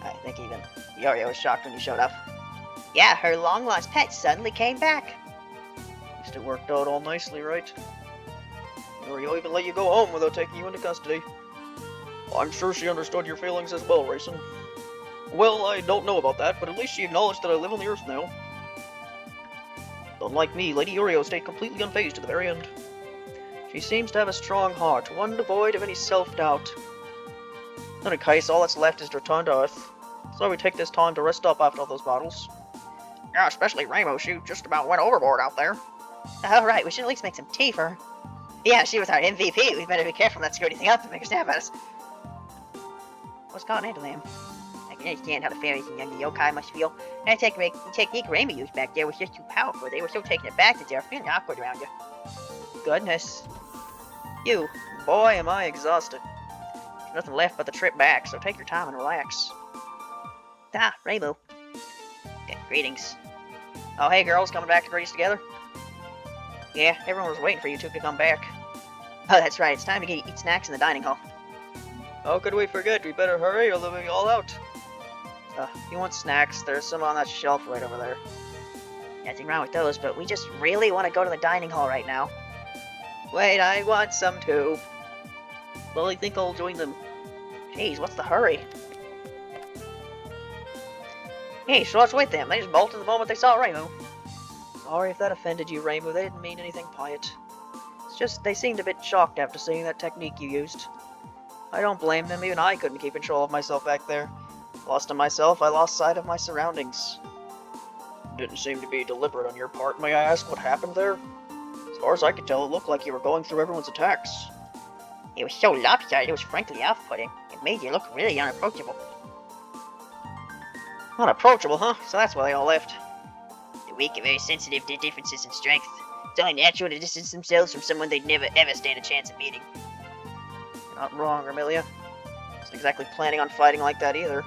I think even Yorio was shocked when you showed up. Yeah, her long-lost pet suddenly came back. At least it worked out all nicely, right? Yorio even let you go home without taking you into custody. I'm sure she understood your feelings as well, Reisen. Well, I don't know about that, but at least she acknowledged that I live on the Earth now. Unlike me, Lady Oreo stayed completely unfazed to the very end. She seems to have a strong heart, one devoid of any self-doubt. In any case, all that's left is to return to Earth. So we take this time to rest up after all those battles. Yeah, especially Rainbow. She just about went overboard out there. Oh, right. We should at least make some tea for her. Yeah, she was our MVP. We better be careful not to screw anything up and make her snap at us. What's gotten into them? I can understand how the fairies and young yokai must feel. That technique Rainbow used back there was just too powerful. They were so taken aback that they were feeling awkward around you. Goodness. You, boy, am I exhausted. There's nothing left but the trip back, so take your time and relax. Ah, Rainbow. Okay, greetings. Oh, hey girls, coming back to greet us together? Yeah, everyone was waiting for you two to come back. Oh, that's right. It's time to eat snacks in the dining hall. How could we forget? We better hurry or they'll be all out. If you want snacks, there's some on that shelf right over there. Nothing wrong with those, but we just really want to go to the dining hall right now. Wait, I want some too. Well, I think I'll join them. Jeez, what's the hurry? Hey, so what's with them? They just bolted the moment they saw Rainbow. Sorry if that offended you, Rainbow. They didn't mean anything by it. It's just they seemed a bit shocked after seeing that technique you used. I don't blame them. Even I couldn't keep control of myself back there. Lost to myself, I lost sight of my surroundings. Didn't seem to be deliberate on your part. May I ask what happened there? As far as I could tell, it looked like you were going through everyone's attacks. It was so lopsided, it was frankly off-putting. It made you look really unapproachable. Unapproachable, huh? So that's why they all left. The weak are very sensitive to differences in strength. It's only natural to distance themselves from someone they'd never ever stand a chance at meeting. You're not wrong, Amelia. Wasn't exactly planning on fighting like that either.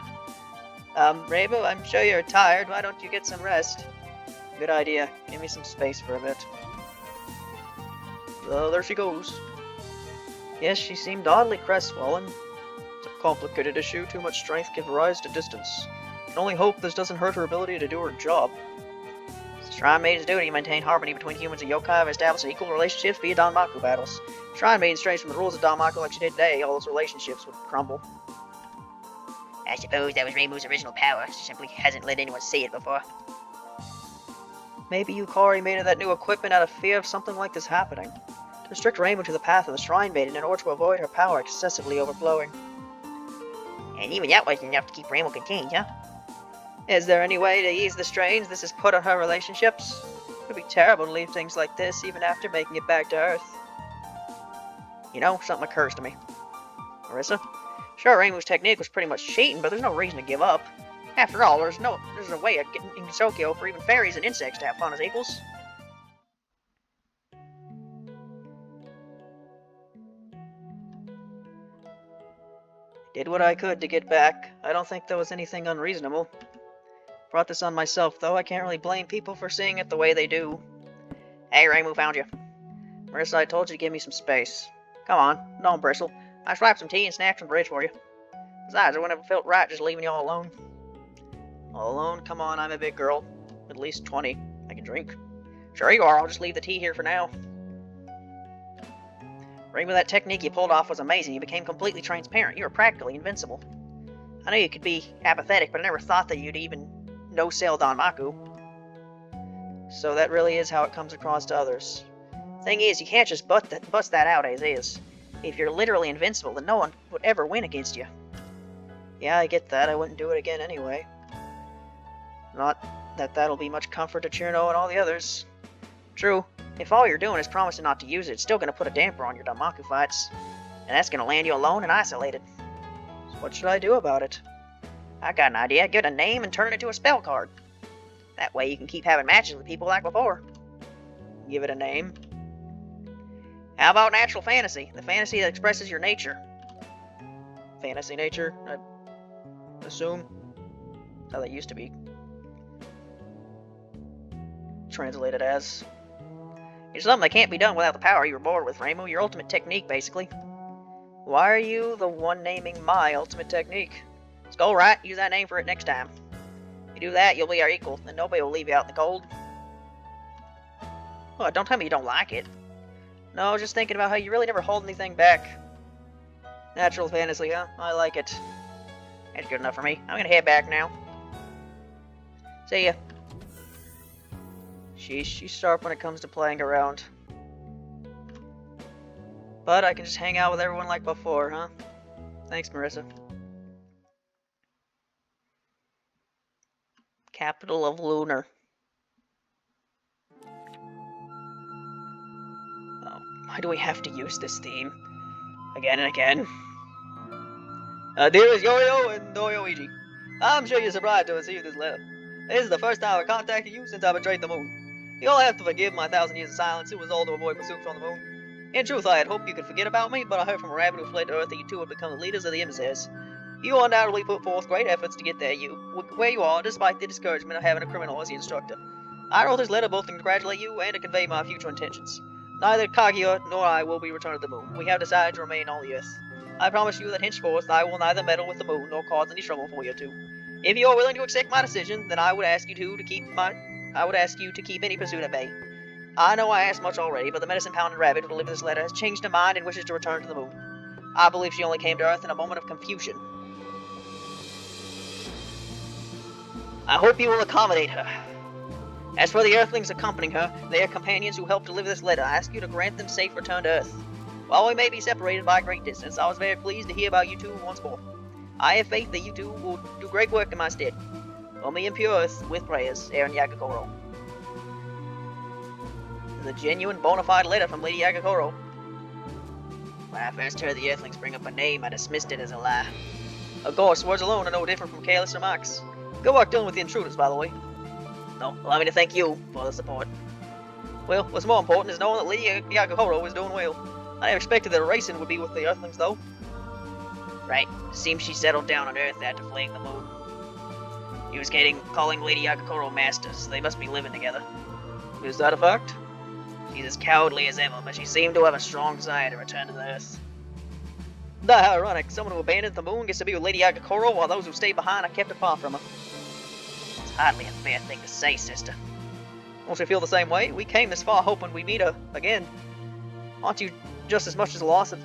Rainbow, I'm sure you're tired. Why don't you get some rest? Good idea. Give me some space for a bit. Oh, there she goes. Yes, she seemed oddly crestfallen. It's a complicated issue. Too much strength gives rise to distance. Can only hope this doesn't hurt her ability to do her job. Shrine Maiden's duty to maintain harmony between humans and yokai have established equal relationships via Danmaku battles. Shrine Maiden strays from the rules of Danmaku like she did today, all those relationships would crumble. I suppose that was Rainbow's original power. She simply hasn't let anyone see it before. Maybe Yukari made that new equipment out of fear of something like this happening. To restrict Rainbow to the path of the Shrine Maiden in order to avoid her power excessively overflowing. And even that wasn't enough to keep Rainbow contained, huh? Is there any way to ease the strains this has put on her relationships? It would be terrible to leave things like this even after making it back to Earth. You know, something occurs to me. Marissa? Sure, Rainbow's technique was pretty much cheating, but there's no reason to give up. After all, there's a way of getting in Tokyo for even fairies and insects to have fun as equals. Did what I could to get back. I don't think there was anything unreasonable. Brought this on myself, though. I can't really blame people for seeing it the way they do. Hey, Rainbow found you. Marissa, I told you to give me some space. Come on, don't bristle. I swiped some tea and snacks from Bridge for you. Besides, it wouldn't have felt right just leaving you all alone. All alone? Come on, I'm a big girl. At least 20. I can drink. Sure you are. I'll just leave the tea here for now. Rainbow, that technique you pulled off was amazing. You became completely transparent. You were practically invincible. I know you could be apathetic, but I never thought that you'd even no-sell Danmaku. So that really is how it comes across to others. Thing is, you can't just bust that out as is. If you're literally invincible, then no one would ever win against you. Yeah, I get that. I wouldn't do it again anyway. Not that that'll be much comfort to Churno and all the others. True, if all you're doing is promising not to use it, it's still going to put a damper on your Danmaku fights. And that's going to land you alone and isolated. So what should I do about it? I got an idea. Get a name and turn it into a spell card. That way you can keep having matches with people like before. Give it a name? How about natural fantasy? The fantasy that expresses your nature. Fantasy nature, I assume? That's how that used to be translated as. It's something that can't be done without the power you were born with, Rainbow. Your ultimate technique, basically. Why are you the one naming my ultimate technique? Skull right, use that name for it next time. If you do that, you'll be our equal, and nobody will leave you out in the cold. Oh, don't tell me you don't like it. No, I was just thinking about how you really never hold anything back. Natural fantasy, huh? I like it. That's good enough for me. I'm gonna head back now. See ya. She's sharp when it comes to playing around. But I can just hang out with everyone like before, huh? Thanks, Marissa. Capital of Lunar. Oh, why do we have to use this theme? Again and again. Dearest Yo-Yo and Doyoichi, I'm sure you're surprised to receive this letter. This is the first time I contacted you since I betrayed the moon. You'll have to forgive my 1,000 years of silence. It was all to avoid pursuit from the moon. In truth, I had hoped you could forget about me, but I heard from a rabbit who fled to Earth that you two would become the leaders of the emissaries. You undoubtedly put forth great efforts to get there, where you are, despite the discouragement of having a criminal as your instructor. I wrote this letter both to congratulate you and to convey my future intentions. Neither Kaguya nor I will be returned to the moon. We have decided to remain on the Earth. I promise you that henceforth I will neither meddle with the moon nor cause any trouble for you two. If you are willing to accept my decision, then I would ask you to keep any pursuit at bay. I know I asked much already, but the medicine-pounded rabbit who delivered this letter has changed her mind and wishes to return to the moon. I believe she only came to Earth in a moment of confusion. I hope you will accommodate her. As for the Earthlings accompanying her, they are companions who helped deliver this letter. I ask you to grant them safe return to Earth. While we may be separated by a great distance, I was very pleased to hear about you two once more. I have faith that you two will do great work in my stead. Only in pure Earth, with prayers, Aaron Yagakoro. This is a genuine, bona fide letter from Lady Yagakoro. When I first heard the Earthlings bring up a name, I dismissed it as a lie. Of course, words alone are no different from careless remarks. Good work dealing with the intruders, by the way. No, allow me to thank you for the support. Well, what's more important is knowing that Lady Yagakoro is doing well. I never expected that Reisen would be with the Earthlings, though. Right. Seems she settled down on Earth after fleeing the moon. He was calling Lady Yagakoro master, so they must be living together. Is that a fact? She's as cowardly as ever, but she seemed to have a strong desire to return to the Earth. How ironic. Someone who abandoned the moon gets to be with Lady Yagakoro, while those who stayed behind are kept apart from her. It's hardly a fair thing to say, sister. Don't you feel the same way? We came this far hoping we'd meet her again. Aren't you just as much of a loss as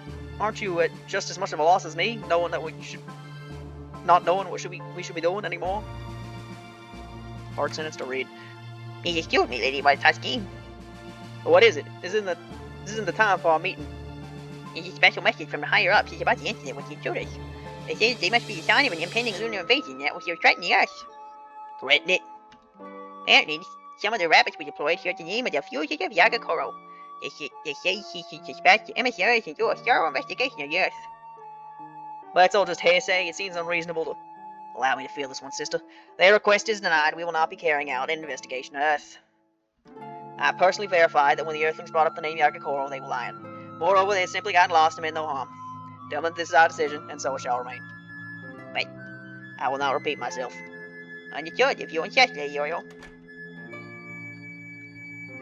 me, knowing that not knowing what we should be doing anymore? Hard sentence to read. Excuse me, Lady Whitetusky. What is it? This isn't the time for our meeting. It's a special message from the higher-ups. It's about the incident with the intruders. They say they must be a sign of an impending lunar invasion that was threatening us. Threaten it? Apparently, some of the rabbits we deployed shared the name of the fugitive Yagakoro. They say she should dispatch the emissaries and do a thorough investigation of the Earth. But it's all just hearsay. It seems unreasonable to... Allow me to feel this one, sister. Their request is denied. We will not be carrying out an investigation on Earth. I personally verified that when the Earthlings brought up the name Yagakoro, they were lying. Moreover, they had simply gotten lost and meant no harm. Tell them this is our decision, and so it shall remain. But I will not repeat myself. understood, if you insist, Lady Oriole.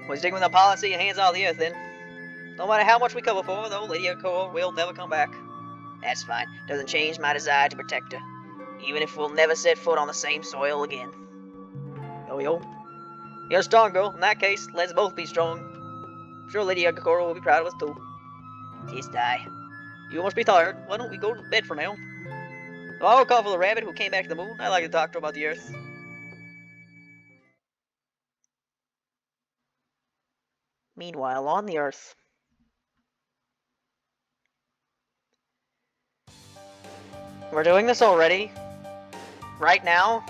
We're sticking with our policy and hands off the Earth, then. No matter how much we cover for her, though, Lady Yagakoro will never come back. That's fine. Doesn't change my desire to protect her. Even if we'll never set foot on the same soil again. Yo. You're a strong girl. In that case, let's both be strong. I'm sure Lady Yagakoro will be proud of us too. Just I. You must be tired. Why don't we go to bed for now? So I will call for the rabbit who came back to the moon. I'd like to talk to her about the Earth. Meanwhile, on the Earth. We're doing this already? Right now?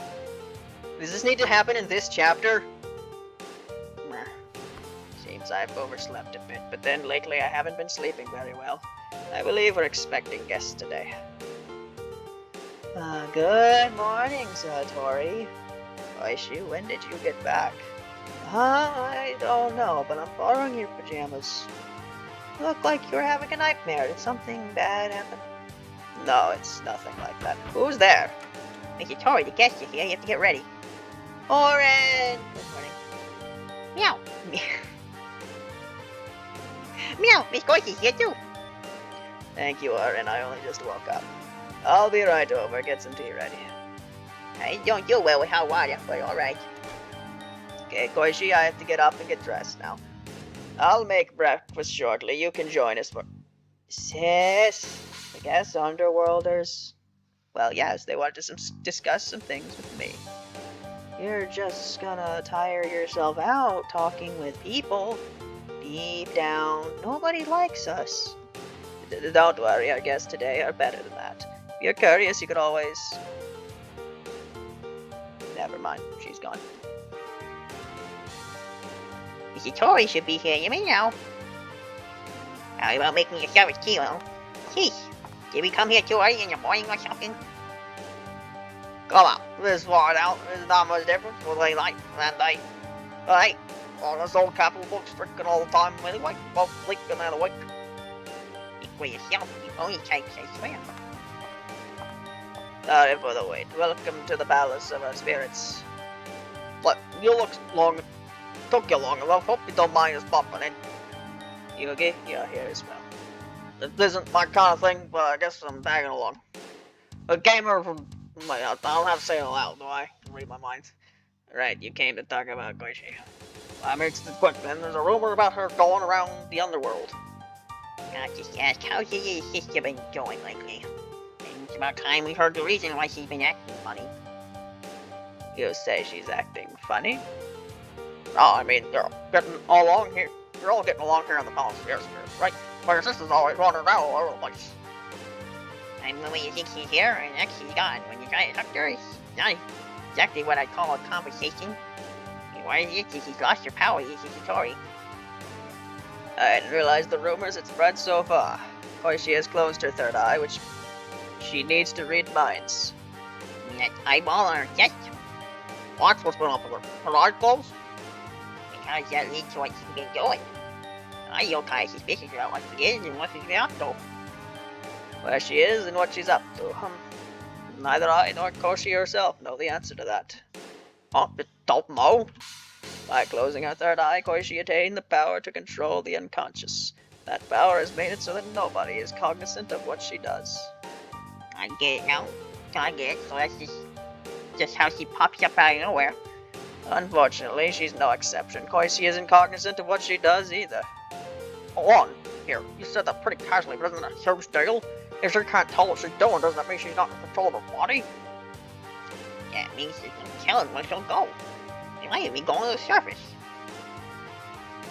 Does this need to happen in this chapter? Seems I've overslept a bit, but then lately I haven't been sleeping very well. I believe we're expecting guests today. Good morning, Satori. Oishi, when did you get back? I don't know, but I'm borrowing your pajamas. You look like you're having a nightmare. Did something bad happen? No, it's nothing like that. Who's there? Mr. Tori, the guest is here. You have to get ready. Oren! Good morning. Meow. Meow, Miss Goichi's here too. Thank you, Oren. I only just woke up. I'll be right over. Get some tea ready. I don't do well with hot water, but alright. Okay, Koichi, I have to get up and get dressed now. I'll make breakfast shortly. You can join us for... Sis? I guess Underworlders... Well, yes, they wanted to discuss some things with me. You're just gonna tire yourself out talking with people. Deep down, nobody likes us. Don't worry, our guests today are better than that. If you're curious, you could always... Never mind, she's gone. Mr. Tori should be here, you may know. How about making a service kilo? Sheesh, did we come here too early in the morning or something? Come on, this far out, there's not much difference with daylight and day. Hey, all this old capital book's freaking all the time anyway, both sleeping and awake. Speak for yourself, you only types, I swear. Sorry for the wait. Welcome to the palace of our spirits. Look, you look long. Took you long enough. Hope you don't mind us popping in. You okay? Yeah, here as well. This isn't my kind of thing, but I guess I'm tagging along. A gamer from... I don't have to say it aloud, do I? Read my mind. Right, you came to talk about Goichi. I makes it quick then. There's a rumor about her going around the underworld. I just asked how's your sister been going lately? And it's about time we heard the reason why she's been acting funny. You say she's acting funny? Oh, I mean, you're getting along here. You're all getting along here in the palace of the spirits, right? My sister's always running around all over the place. And when you think she's here, and next she's gone. When you try to talk to her, it's not exactly what I call a conversation. Why is it that she's lost her power, Mr. Tori? I didn't realize the rumors had spread so far. Of course, she has closed her third eye, which she needs to read minds. You mean that eyeball on her chest? What's been up with her? Her eye closed? And how does that lead to what she's been doing? I feel kind of suspicious about what she is and what she's been up to. Where she is and what she's up to. Neither I nor Koshi herself know the answer to that. Oh, you don't know? By closing her third eye, Koichi attained the power to control the unconscious. That power has made it so that nobody is cognizant of what she does. I get it now. I get it, so that's just how she pops up out of nowhere. Unfortunately, she's no exception. Koichi isn't cognizant of what she does either. Hold on. Here, you said that pretty casually, but isn't that a huge deal? If she can't tell what she's doing, doesn't that mean she's not in control of her body? That means there's no telling where she'll go. Why have we gone to the surface?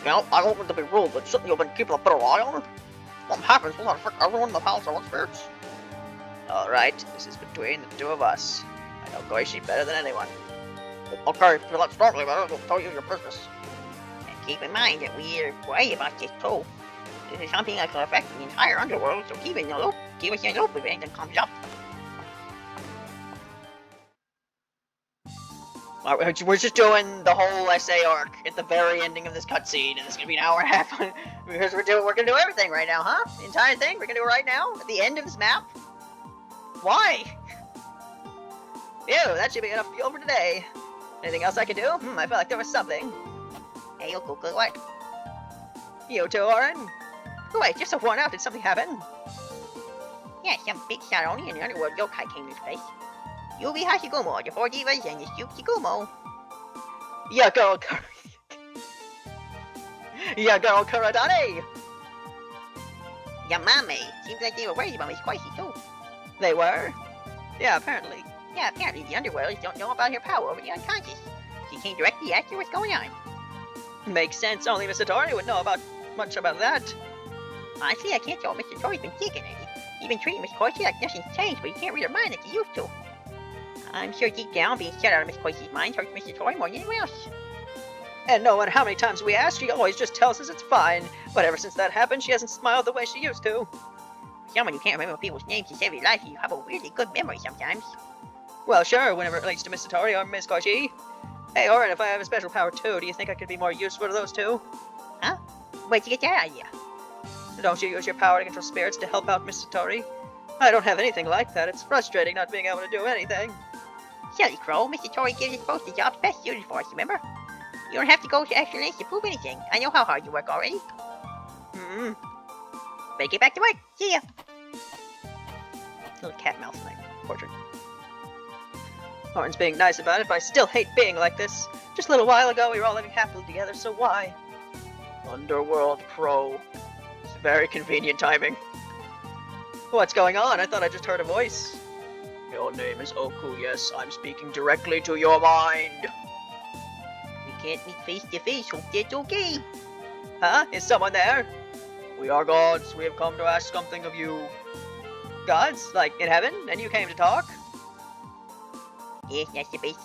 Well, I don't want to be rude, but shouldn't you have been keeping a better eye on her? What happens will affect everyone in the palace or spirits. Alright, this is between the two of us. I know Goichi better than anyone. Okay, if you let start me, I'll tell you your business. And keep in mind that we're worried about this too. This is something that could affect the entire underworld, so keep us in the loop if anything comes up. We're just doing the whole essay arc at the very ending of this cutscene, and it's gonna be an hour and a half because we're gonna do everything right now, huh? The entire thing we're gonna do right now at the end of this map. Why? Ew, that should be enough fuel for today. Anything else I can do? I felt like there was something. Hey, Yoko, good work. You too, Oren? Oh wait, you're so worn out. Did something happen? Yeah, some big Saroni and the underworld yokai came to this place. Yubi Hashigumo, the 4 divas, and the Shikumo. Yagoro Kuradane! Yamame, seems like they were worried about Miss Koichi too. They were? Yeah, apparently. Yeah, apparently the underworlds don't know about her power over the unconscious. She came directly after what's going on. Makes sense. Only Mr. Tori would know much about that. Honestly, I can't tell what Mr. Tori's been thinking. He's been treating Miss Koichi like nothing's changed, but he can't read her mind like he used to. I'm sure deep down, being shut out of Miss Koichi's mind hurts Mr. Tori more than anyone else. And no matter how many times we ask, she always just tells us it's fine. But ever since that happened, she hasn't smiled the way she used to. Someone who can't remember people's names his every life, you have a weirdly good memory sometimes. Well, sure, whenever it relates to Mr. Tori or Miss Koichi. Hey, Oren, if I have a special power too, do you think I could be more useful to those two? Huh? Where'd you get that idea? Don't you use your power to control spirits to help out Mr. Tori? I don't have anything like that. It's frustrating not being able to do anything. Silly Crow, Mr. Tori gives us both the jobs best suited for us, remember? You don't have to go to extra lengths to prove anything. I know how hard you work already. Better get back to work. See ya. Little cat mouse in my portrait. Oren's being nice about it, but I still hate being like this. Just a little while ago, we were all living happily together, so why? Underworld Pro. It's very convenient timing. What's going on? I thought I just heard a voice. Your name is Oku, yes. I'm speaking directly to your mind. We can't meet face to face, hope that's okay. Huh? Is someone there? We are gods. We have come to ask something of you. Gods? Like in heaven? And you came to talk? Yeah, that's the basic.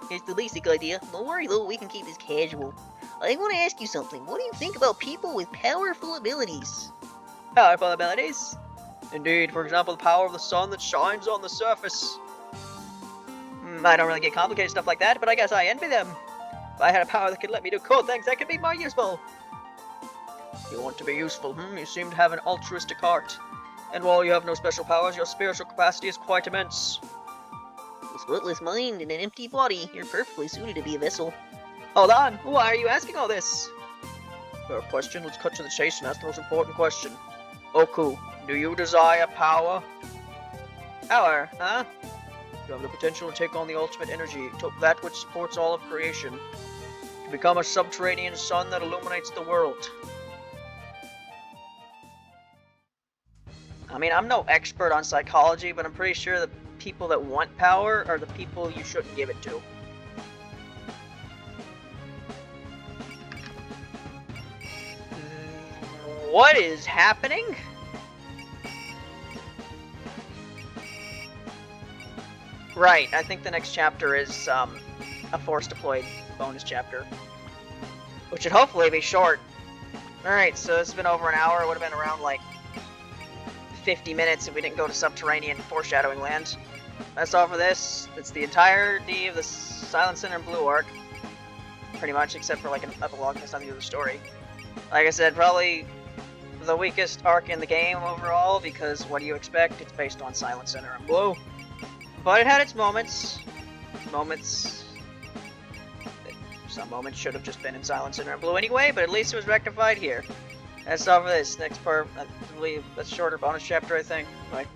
It's the basic idea. Don't worry though, we can keep this casual. I want to ask you something. What do you think about people with powerful abilities? Powerful abilities? Indeed, for example, the power of the sun that shines on the surface. I don't really get complicated stuff like that, but I guess I envy them. If I had a power that could let me do cool things, that could be more useful. You want to be useful, You seem to have an altruistic heart. And while you have no special powers, your spiritual capacity is quite immense. A spotless mind and an empty body. You're perfectly suited to be a vessel. Hold on, why are you asking all this? For a question, let's cut to the chase and ask the most important question. Oku, do you desire power? Power, huh? You have the potential to take on the ultimate energy, that which supports all of creation. To become a subterranean sun that illuminates the world. I mean, I'm no expert on psychology, but I'm pretty sure the people that want power are the people you shouldn't give it to. What is happening? Right, I think the next chapter is a force deployed bonus chapter. Which should hopefully be short. Alright, so this has been over an hour. It would have been around like 50 minutes if we didn't go to Subterranean Foreshadowing Land. That's all for this. It's the entirety of the Silent Center and Blue arc. Pretty much, except for like an epilogue that's nothing to do with the story. Like I said, probably the weakest arc in the game overall, because what do you expect? It's based on Silent Center and Blue. But it had its moments. Some moments should have just been in Silent Center and Blue anyway, but at least it was rectified here. That's all for this. Next part, I believe, that's a shorter bonus chapter, I think. Right.